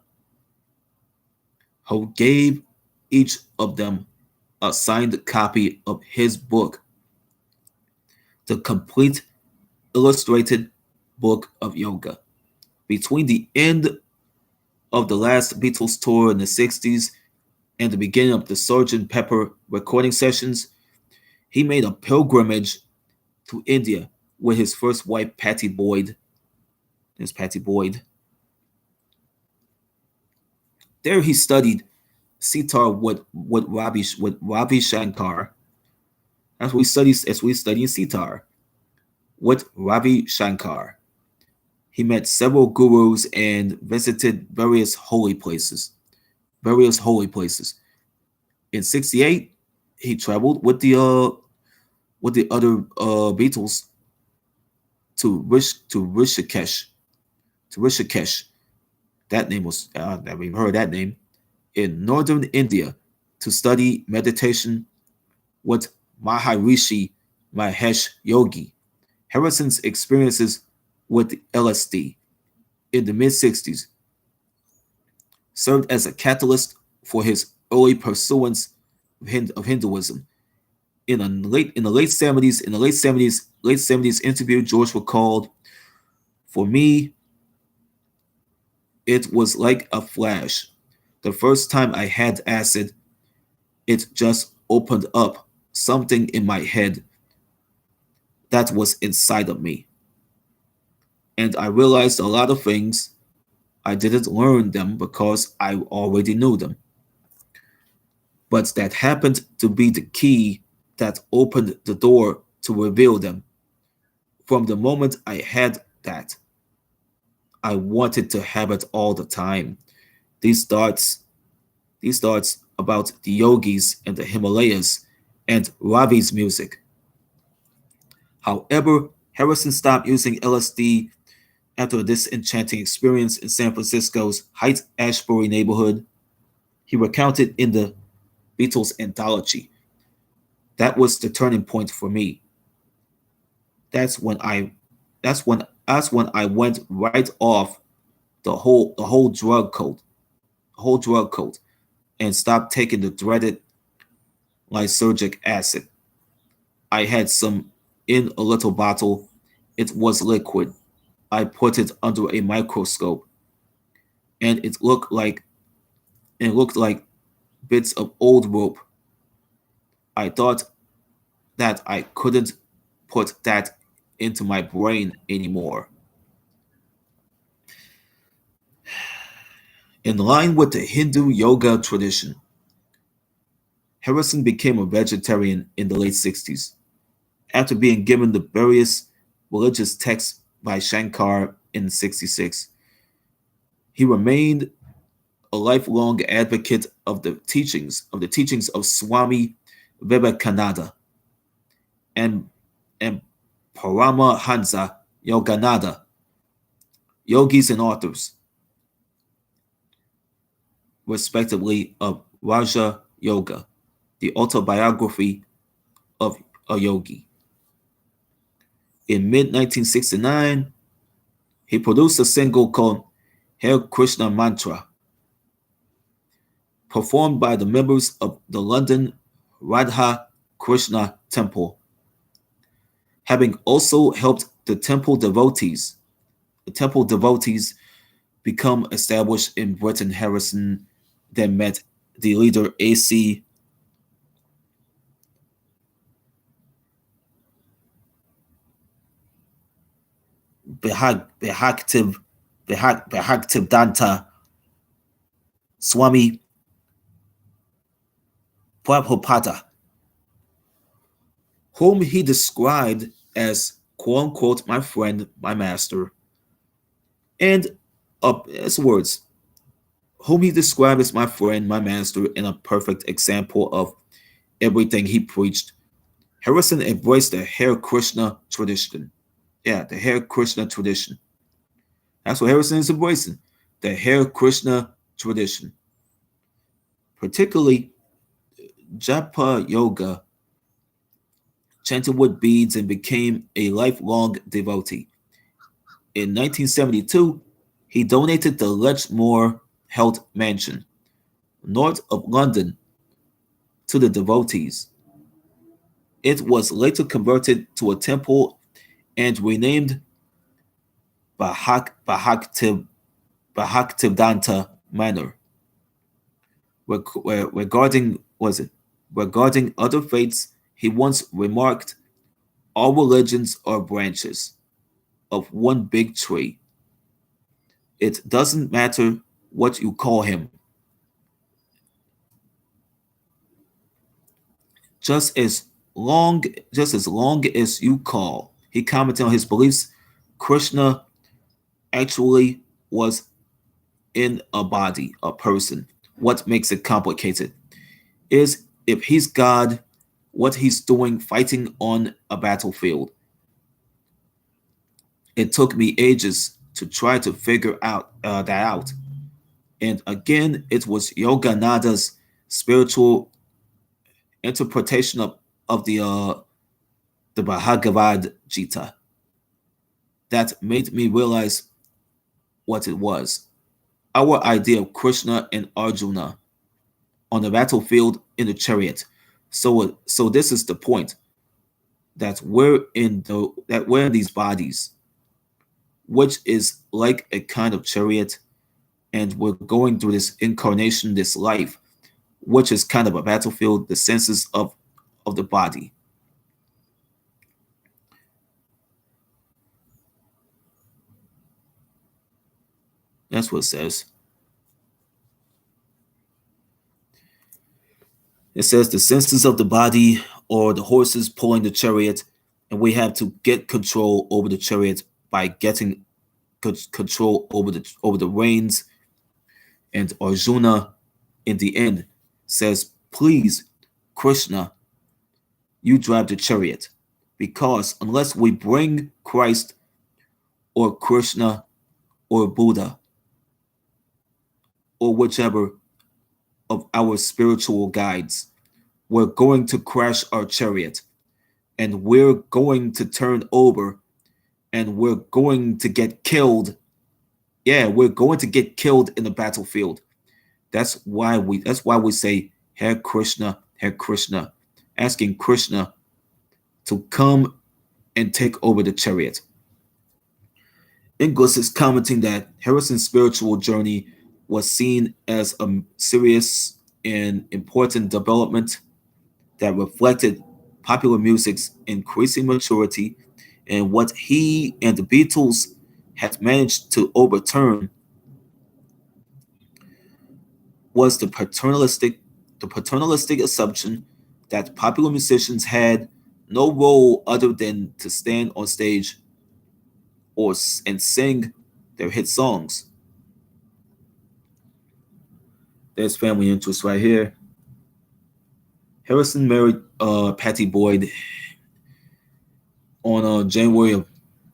who gave each of them a signed copy of his book, the complete illustrated book of yoga. Between the end of the last Beatles tour in the 60s and the beginning of the Sgt. Pepper recording sessions, he made a pilgrimage to India with his first wife, Patty Boyd. There's Patty Boyd. There he studied sitar with Ravi Shankar. As we study sitar with Ravi Shankar. He met several gurus and visited various holy places. In '68, he traveled with the other Beatles to Rishikesh. That name was I never even heard that name in northern India to study meditation with Maharishi Mahesh Yogi. Harrison's experiences with LSD in the mid '60s served as a catalyst for his early pursuance of Hinduism. In the late '70s interview, George recalled, "For me, it was like a flash. The first time I had acid, it just opened up something in my head that was inside of me. And I realized a lot of things. I didn't learn them because I already knew them. But that happened to be the key that opened the door to reveal them. From the moment I had that, I wanted to have it all the time. These thoughts, these thoughts about the yogis and the Himalayas and Ravi's music. However, Harrison stopped using LSD after this enchanting experience in San Francisco's Haight Ashbury neighborhood. He recounted in the Beatles anthology. That was the turning point for me. That's when I that's when I went right off the whole drug code, and stopped taking the dreaded lysergic acid. I had some in a little bottle. It was liquid. I put it under a microscope, and it looked like bits of old rope. I thought that I couldn't put that into my brain anymore. In line with the Hindu yoga tradition, Harrison became a vegetarian in the late '60s after being given the various religious texts by Shankar in '66. He remained a lifelong advocate of the teachings of Swami Vivekananda and and Paramahansa Yogananda, yogis and authors, respectively, of Raja Yoga, the autobiography of a yogi. In mid 1969, he produced a single called Hare Krishna Mantra, performed by the members of the London Radha Krishna Temple, having also helped the temple devotees become established in Britain. Harrison then met the leader A.C. Behaktiv Bhaktivedanta Swami Prabhupada, whom he described as quote unquote my friend, my master, and his words, whom he described as my friend, my master, and a perfect example of everything he preached. Harrison embraced the Hare Krishna tradition. Yeah, the Hare Krishna tradition. That's what Harrison is embracing. The Hare Krishna tradition. Particularly Japa Yoga, chanted with beads and became a lifelong devotee. In 1972, he donated the Letchmore Health Mansion, north of London, to the devotees. It was later converted to a temple and renamed Bhaktivedanta Manor. Regarding was it regarding other faiths, he once remarked, "All religions are branches of one big tree. It doesn't matter what you call him, just as long just as long as you call." He commented on his beliefs. Krishna actually was in a body, a person. What makes it complicated is if he's God, what he's doing fighting on a battlefield. It took me ages to try to figure that out. And again, it was Yoganada's spiritual interpretation of the Bhagavad Gita that made me realize what it was. Our idea of Krishna and Arjuna on the battlefield in the chariot. So this is the point that we're in these bodies, which is like a kind of chariot, and we're going through this incarnation, this life, which is kind of a battlefield, the senses of the body. That's what it says. It says the senses of the body or the horses pulling the chariot, and we have to get control over the chariot by getting control over the reins. And Arjuna, in the end, says, "Please, Krishna, you drive the chariot, because unless we bring Christ or Krishna or Buddha or whichever of our spiritual guides, we're going to crash our chariot, and we're going to turn over, and we're going to get killed. Yeah, we're going to get killed in the battlefield." That's why we say Hare Krishna, Hare Krishna, asking Krishna to come and take over the chariot. Inglis is commenting that Harrison's spiritual journey was seen as a serious and important development that reflected popular music's increasing maturity, and what he and the Beatles had managed to overturn was the paternalistic assumption that popular musicians had no role other than to stand on stage and sing their hit songs. There's family interest right here. Harrison married Patty Boyd on January of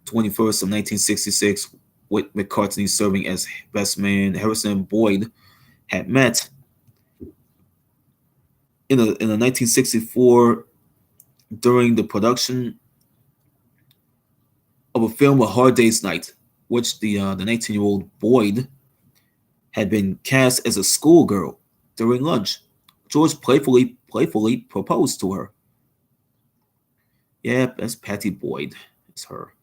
21st of 1966, with McCartney serving as best man. Harrison and Boyd had met in 1964 during the production of a film, A Hard Day's Night, which the 19-year-old Boyd had been cast as a schoolgirl during lunch. George playfully proposed to her. Yeah, that's Patty Boyd. It's her.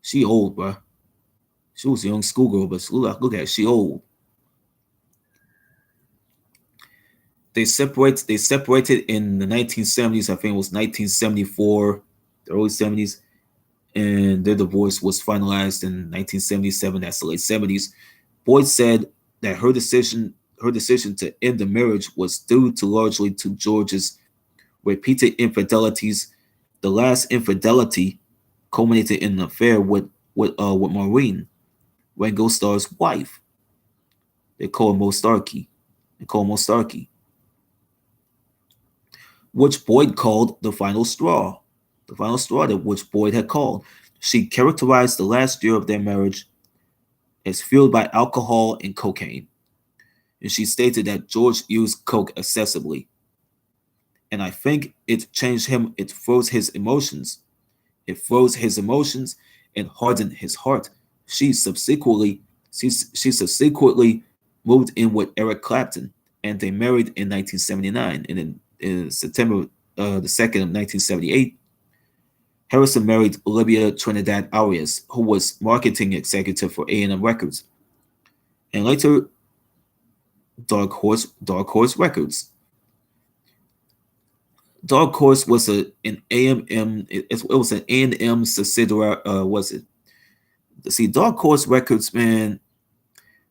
She old, bruh. She was a young schoolgirl, but look at her. She old. They separated in the 1970s. I think it was 1974, the early 70s. and their divorce was finalized in 1977. That's the late 70s. Boyd said that her decision to end the marriage was due to largely to George's repeated infidelities. The last infidelity culminated in an affair with Maureen, Ringo Starr's wife. They call her Mostarkey. They call her Mostarkey, which Boyd called the final straw. The final straw that which Boyd had called. She characterized the last year of their marriage as fueled by alcohol and cocaine, and she stated that George used coke excessively. And I think it changed him. It froze his emotions. It froze his emotions and hardened his heart. She subsequently, she subsequently moved in with Eric Clapton, and they married in 1979. And in September the 2nd of 1978, Harrison married Olivia Trinidad Arias, who was marketing executive for A&M Records, and later Dark Horse Records. Dark Horse was an AMM. It was an A&M subsidiary. Was it? See, Dark Horse Records, man.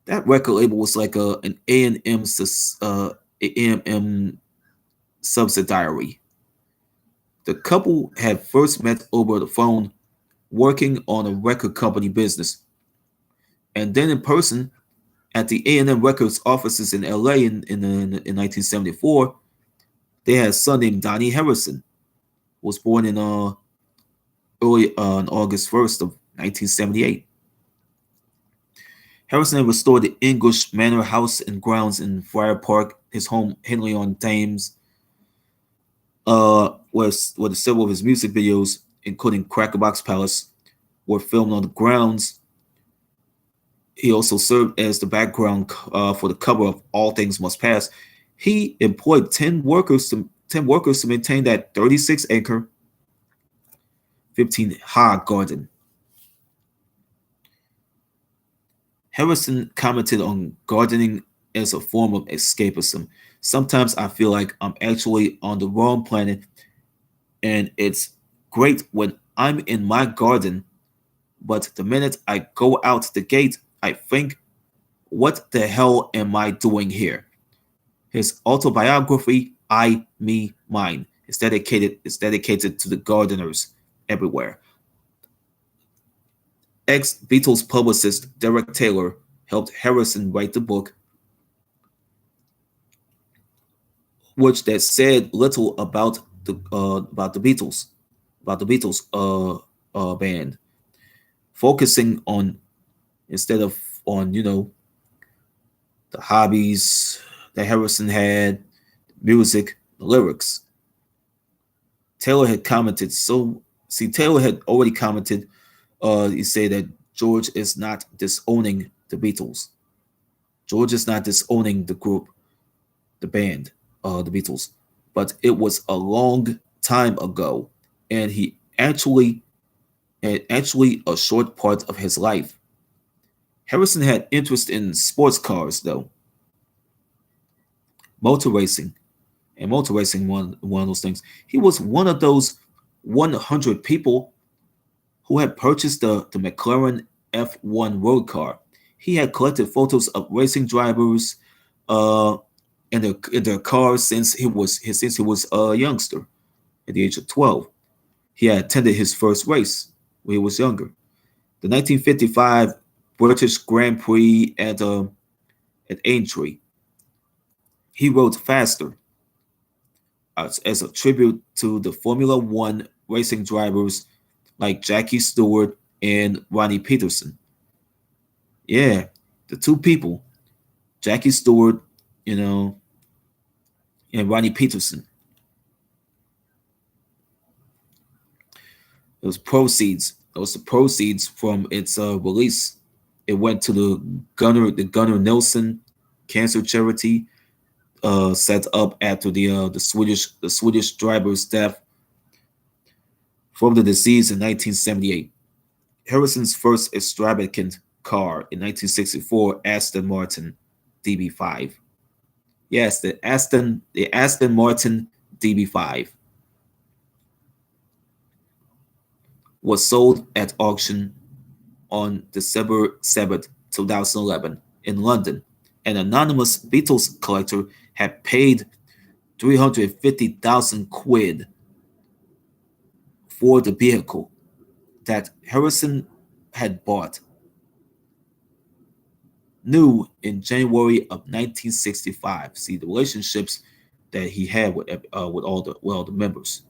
That record label was like an A&M subsidiary. The couple had first met over the phone, working on a record company business, and then in person at the A&M Records offices in LA in 1974. They had a son named Donnie Harrison, who was born in early on August 1st of 1978. Harrison had restored the English Manor House and grounds in Friar Park, his home Henley on Thames, where several of his music videos, including Crackerbox Palace, were filmed on the grounds. He also served as the background for the cover of All Things Must Pass. He employed 10 workers to maintain that 36-acre, 15-ha garden. Harrison commented on gardening as a form of escapism. Sometimes I feel like I'm actually on the wrong planet, and it's great when I'm in my garden, but the minute I go out the gate, I think, what the hell am I doing here? His autobiography, I, Me, Mine, is dedicated to the gardeners everywhere. Ex-Beatles publicist Derek Taylor helped Harrison write the book, which that said little about the Beatles, band, focusing on instead of on the hobbies that Harrison had, music, the lyrics. Taylor had commented. Taylor had already commented. He said that George is not disowning the Beatles. George is not disowning the group, the band, the Beatles. But it was a long time ago, and he actually a short part of his life. Harrison had interest in sports cars, though, motor racing, and motor racing one of those things. He was one of those 100 people who had purchased the McLaren F1 road car. He had collected photos of racing drivers uh, in their cars since he was a youngster at the age of 12. He had attended his first race when he was younger, the 1955 British Grand Prix at Aintree. He rode faster as a tribute to the Formula One racing drivers like Jackie Stewart and Ronnie Peterson. Yeah, the two people, Jackie Stewart, you know, and Ronnie Peterson. Those proceeds, those the proceeds from its release. It went to the Gunnar Nelson Cancer Charity, set up after the Swedish driver's death from the disease in 1978. Harrison's first extravagant car in 1964, Aston Martin DB5. Yes, the Aston Martin DB5. was sold at auction on December 7th, 2011 in London. An anonymous Beatles collector had paid 350,000 quid for the vehicle that Harrison had bought new in January of 1965. See the relationships that he had with all the members.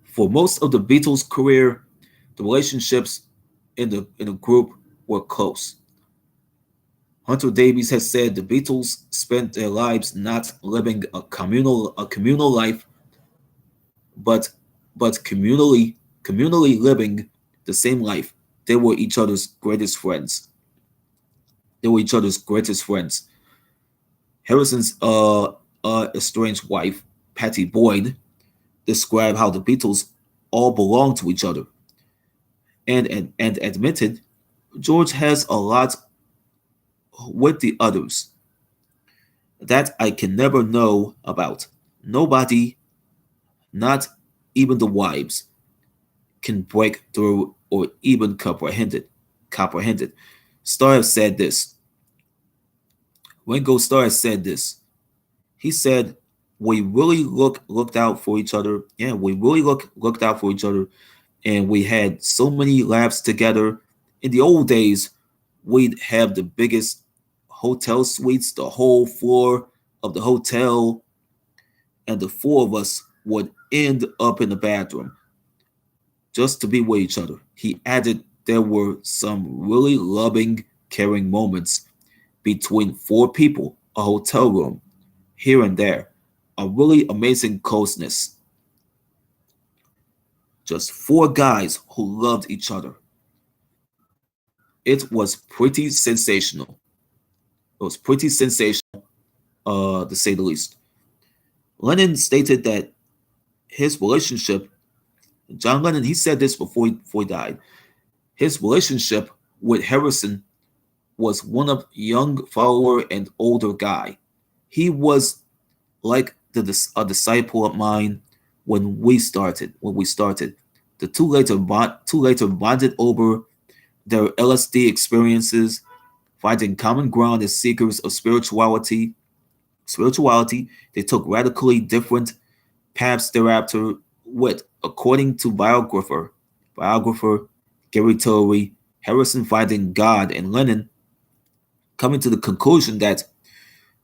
For most of the Beatles' career, the relationships in the group were close. Hunter Davies has said the Beatles spent their lives not living a communal life, but but communally living the same life. They were each other's greatest friends. They were each other's greatest friends. Harrison's estranged wife, Patty Boyd, described how the Beatles all belonged to each other, and admitted George has a lot with the others that I can never know about. Nobody, not even the wives, can break through or even comprehend it. Comprehend it. Starr said this. Ringo Starr said this. He said, "We really looked out for each other. Yeah, we really looked out for each other, and we had so many laughs together. In the old days, we'd have the biggest hotel suites, the whole floor of the hotel, and the four of us would end up in the bathroom just to be with each other." He added there were some really loving, caring moments between four people, a hotel room, here and there, a really amazing closeness. Just four guys who loved each other. It was pretty sensational. It was pretty sensational, to say the least. Lennon stated that his relationship, John Lennon, he said this before he died. His relationship with Harrison was one of young follower and older guy. He was like a disciple of mine when we started. When we started, the two later bonded over their LSD experiences, finding common ground as seekers of spirituality. Spirituality, they took radically different paths thereafter. With, according to biographer Gary Torrey, Harrison finding God and Lennon coming to the conclusion that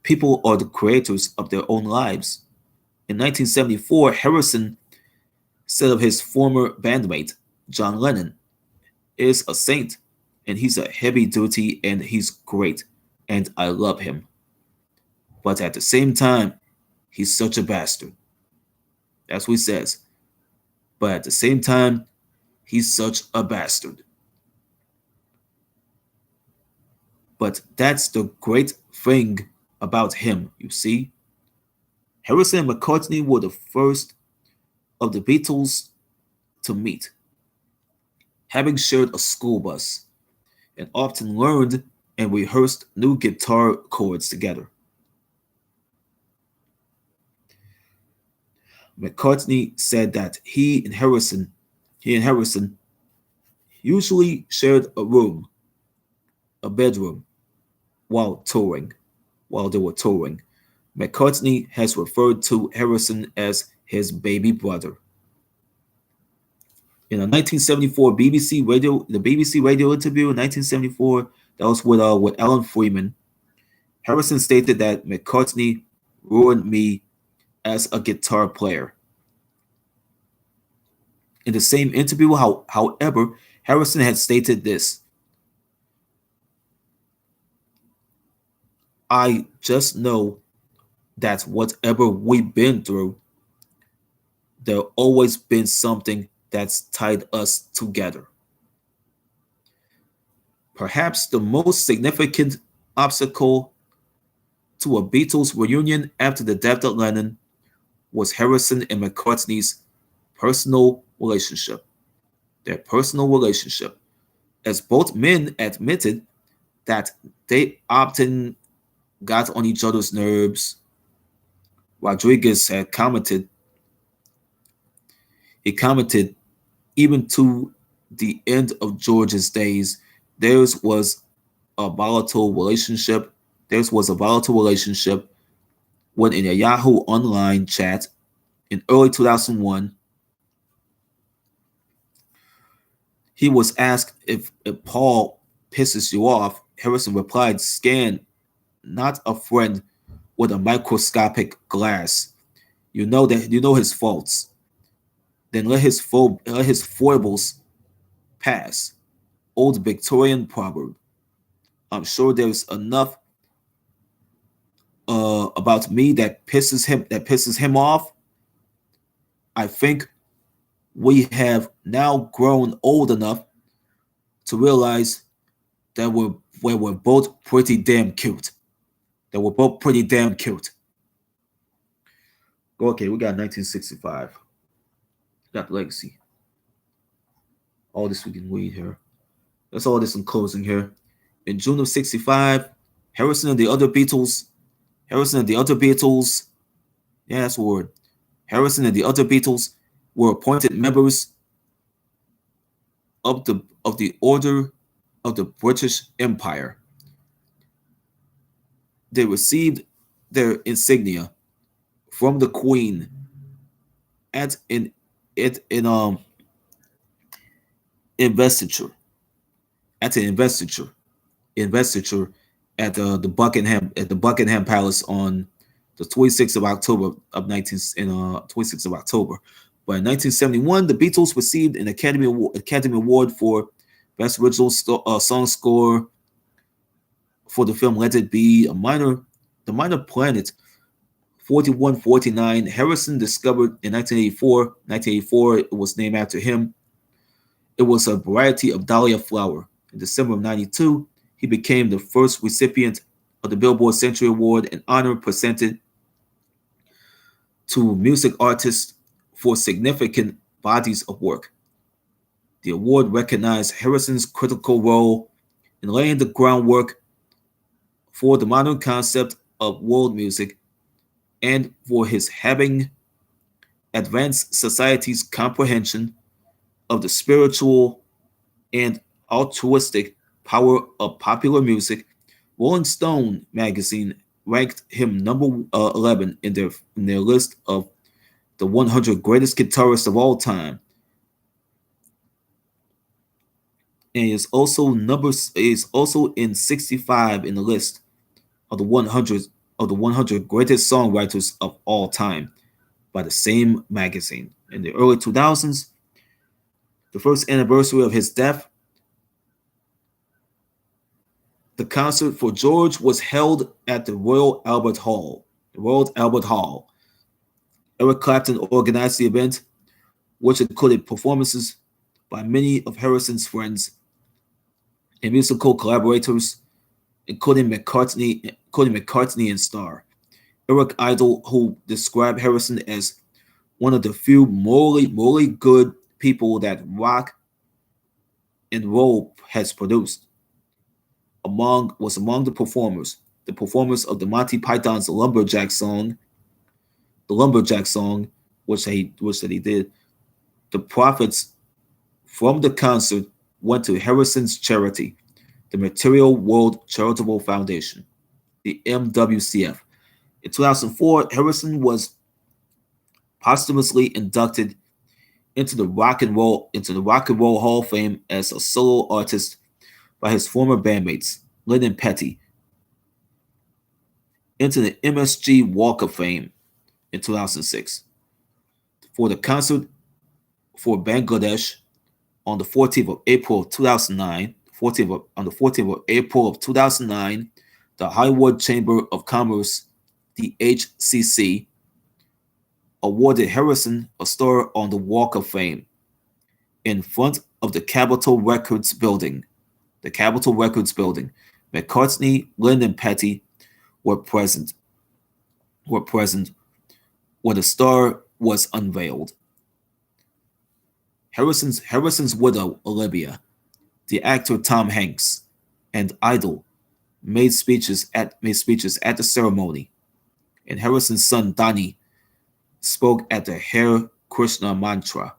people are the creators of their own lives. In 1974, Harrison said of his former bandmate, John Lennon, is a saint, and he's a heavy duty, and he's great, and I love him. But at the same time, he's such a bastard. That's what he says. But at the same time, he's such a bastard. But that's the great thing about him, you see. Harrison and McCartney were the first of the Beatles to meet, having shared a school bus, and often learned and rehearsed new guitar chords together. McCartney said that he and Harrison usually shared a bedroom, while touring, while they were touring. McCartney has referred to Harrison as his baby brother. In a 1974 BBC radio interview in 1974, that was with Alan Freeman, Harrison stated that McCartney ruined me as a guitar player. In the same interview, however, Harrison had stated this: "I just know that whatever we've been through, there always been something that's tied us together." Perhaps the most significant obstacle to a Beatles reunion after the death of Lennon was Harrison and McCartney's personal relationship. Their personal relationship, as both men admitted that they often got on each other's nerves. Rodriguez had commented, He commented, even to the end of George's days, theirs was a volatile relationship. Theirs was a volatile relationship when in a Yahoo online chat in early 2001, he was asked if Paul pisses you off. Harrison replied, "Scan, not a friend with a microscopic glass. You know his faults. Then let his foibles pass." Old Victorian proverb. I'm sure there's enough about me that pisses him off. I think we have now grown old enough to realize that we're both pretty damn cute. That we're both pretty damn cute. Okay, we got 1965. Got legacy. All this we can read here. That's all this in closing here. In June of '65, Harrison and the other Beatles. Harrison and the other Beatles. Yeah, that's a word. Harrison and the other Beatles were appointed members of the Order of the British Empire. They received their insignia from the Queen at in investiture at an investiture at the Buckingham Palace on the 26th of October of 26th of October. But in 1971, the Beatles received an Academy Award for Best Original Song Score for the film Let It Be. The Minor Planet 4149. Harrison discovered in 1984. 1984, it was named after him. It was a variety of dahlia flower. In December of '92, he became the first recipient of the Billboard Century Award, an honor presented to music artists for significant bodies of work. The award recognized Harrison's critical role in laying the groundwork for the modern concept of world music and for his having advanced society's comprehension of the spiritual and altruistic power of popular music. Rolling Stone magazine ranked him number 11 in their list of the 100 greatest guitarists of all time, and is also in 65 in the list of the 100 greatest songwriters of all time by the same magazine. In the early 2000s, the first anniversary of his death, the concert for George was held at the Royal Albert Hall. The Royal Albert Hall. Eric Clapton organized the event, which included performances by many of Harrison's friends and musical collaborators, including McCartney and Starr. Eric Idle, who described Harrison as one of the few morally good people that rock and roll has produced, was among the performers. The performers of the Monty Python's the Lumberjack song, which that he did. The profits from the concert went to Harrison's charity, the Material World Charitable Foundation, the MWCF. In 2004, Harrison was posthumously inducted into the Rock and Roll Hall of Fame as a solo artist by his former bandmates, Lynn and Petty, into the MSG Walk of Fame in 2006. For the concert for Bangladesh on the 14th of April of 2009, on the 14th of April of 2009, the Hollywood Chamber of Commerce, the HCC, awarded Harrison a star on the Walk of Fame in front of the Capitol Records building. The Capitol Records building. McCartney, Lynn, and Petty were present. When the star was unveiled. Harrison's widow, Olivia, the actor Tom Hanks, and Idol made speeches at the ceremony, and Harrison's son Donnie spoke at the Hare Krishna mantra.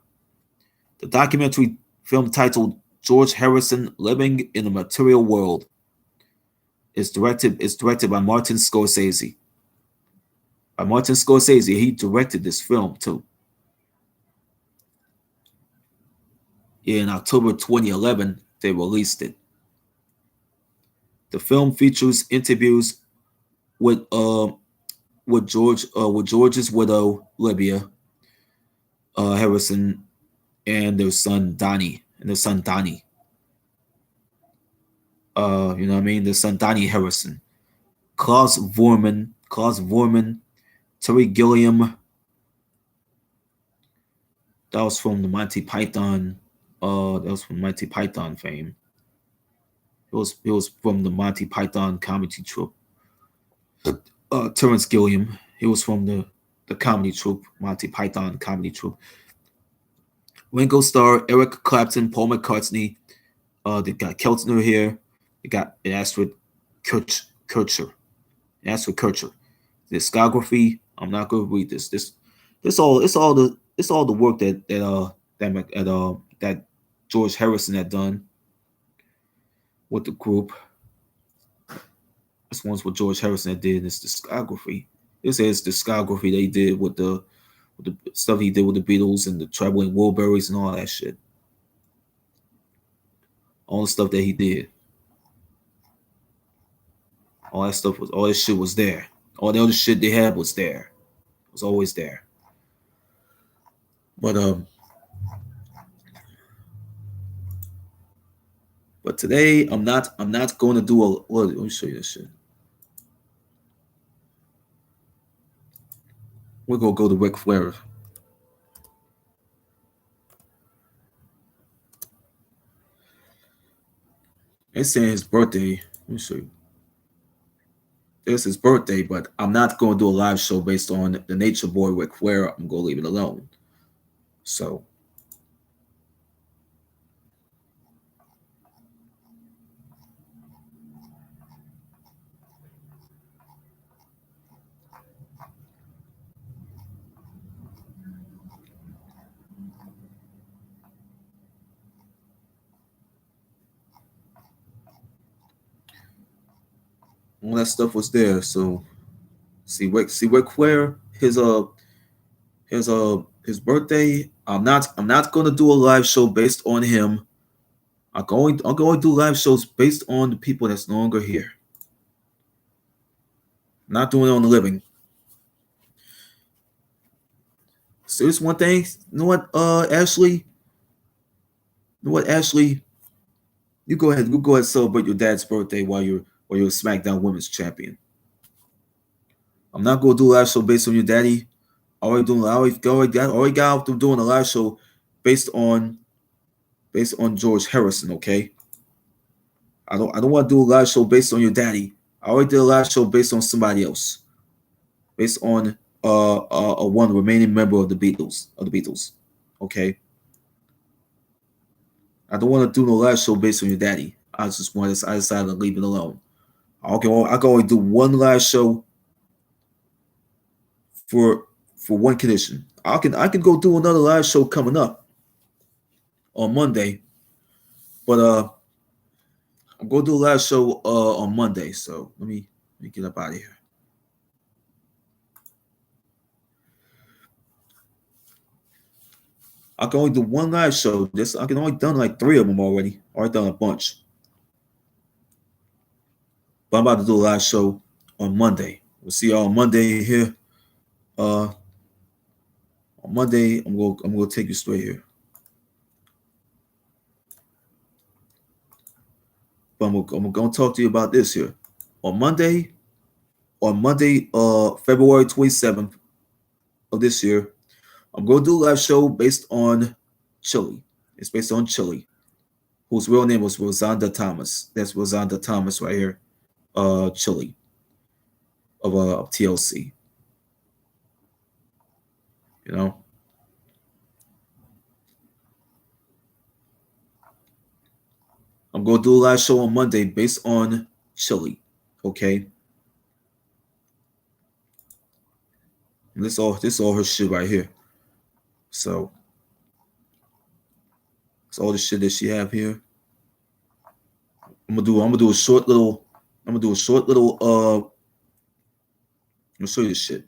The documentary film titled George Harrison Living in the Material World is directed by Martin Scorsese. By Martin Scorsese, he directed this film too. In October 2011, they released it. The film features interviews with George's widow Libya Harrison and their son Donnie you know what I mean, their son Donnie Harrison, Klaus Vorman, Terry Gilliam. That was from the Monty Python. That was from Monty Python fame. It was from the Monty Python comedy troupe. Terrence Gilliam. He was from the comedy troupe, Monty Python comedy troupe. Ringo Starr, Eric Clapton, Paul McCartney. They got Keltner here. They got Astrid Kircher. Astrid Kircher. Discography. I'm not going to read this. It's all the work that George Harrison had done with the group. This one's what George Harrison did in his discography. This is discography they did with the stuff he did with the Beatles and the Traveling Wilburys and all that shit. All the stuff that he did. All that shit was there. All the other shit they had was there. It was always there. But today I'm not going to do a let me show you this shit. We're gonna go to Ric Flair. It's saying his birthday. Let me show you. It's his birthday, but I'm not going to do a live show based on the Nature Boy Ric Flair. I'm going to leave it alone. So, all that stuff was there. So, Ric Flair, his birthday. I'm not going to do a live show based on him. I'm going to do live shows based on the people that's no longer here. Not doing it on the living. So it's one thing. You know what, Ashley? You know what, Ashley? You go ahead. You go ahead and celebrate your dad's birthday while you're a SmackDown Women's Champion. I'm not going to do a live show based on your daddy. I already got out through doing a live show based on George Harrison. Okay. I don't want to do a live show based on your daddy. I already did a live show based on somebody else, based on a one remaining member of the Beatles. Okay. I don't want to do no live show based on your daddy. I decided to leave it alone. I can only do one live show for one condition. I can go do another live show coming up on Monday, but I'm gonna do a live show on Monday. So let me get up out of here. I can only do one live show. I can only done like 3 of them already. Already done a bunch. But I'm about to do a live show on Monday. We'll see y'all on Monday here. On Monday, I'm gonna take you straight here. But I'm gonna talk to you about this here. On Monday, February 27th of this year, I'm gonna do a live show based on Chili. It's based on Chili, whose real name was Rosanda Thomas. That's Rosanda Thomas right here. Chili of TLC. You know. I'm gonna do a live show on Monday based on Chili. Okay. And this all her shit right here. So It's all the shit that she have here. I'm gonna do a short little I'm gonna do a short little I'm gonna show you this shit.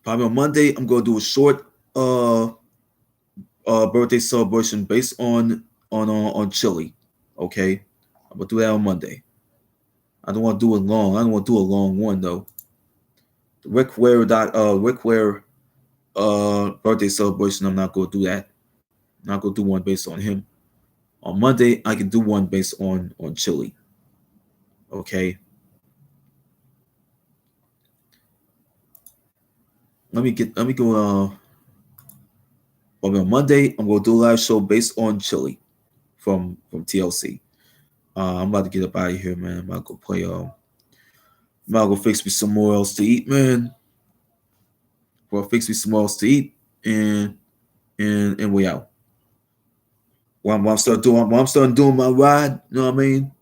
Probably on Monday, I'm gonna do a short uh birthday celebration based on chili. Okay, I'm gonna do that on Monday. I don't want to do it long. I don't want to do a long one though. Rick Ware birthday celebration. I'm not gonna do that. I'm not gonna do one based on him. On Monday, I can do one based on chili. Okay, let me go. On Monday, I'm gonna do a live show based on chili from TLC. I'm about to get up out of here, man. I'm about to go play. I'm about to go fix me somewhere else to eat, man. Well, fix me somewhere else to eat, and and we out. While I'm starting doing my ride, you know what I mean?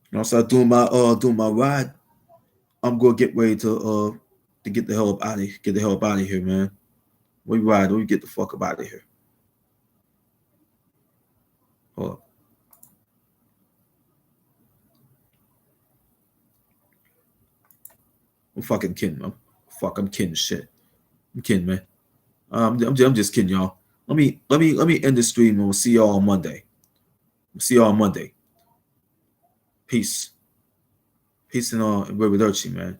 When I start doing my ride, I'm gonna get ready to get the hell up out of here. Get the hell up out of here, man. We ride, we get the fuck up out of here. Hold up. I'm fucking kidding, man. Fuck, I'm kidding shit. I'm kidding, man. I'm just kidding, y'all. Let me end the stream and we'll see y'all on Monday. We'll see y'all on Monday. Peace. Peace and Arrivederci, man.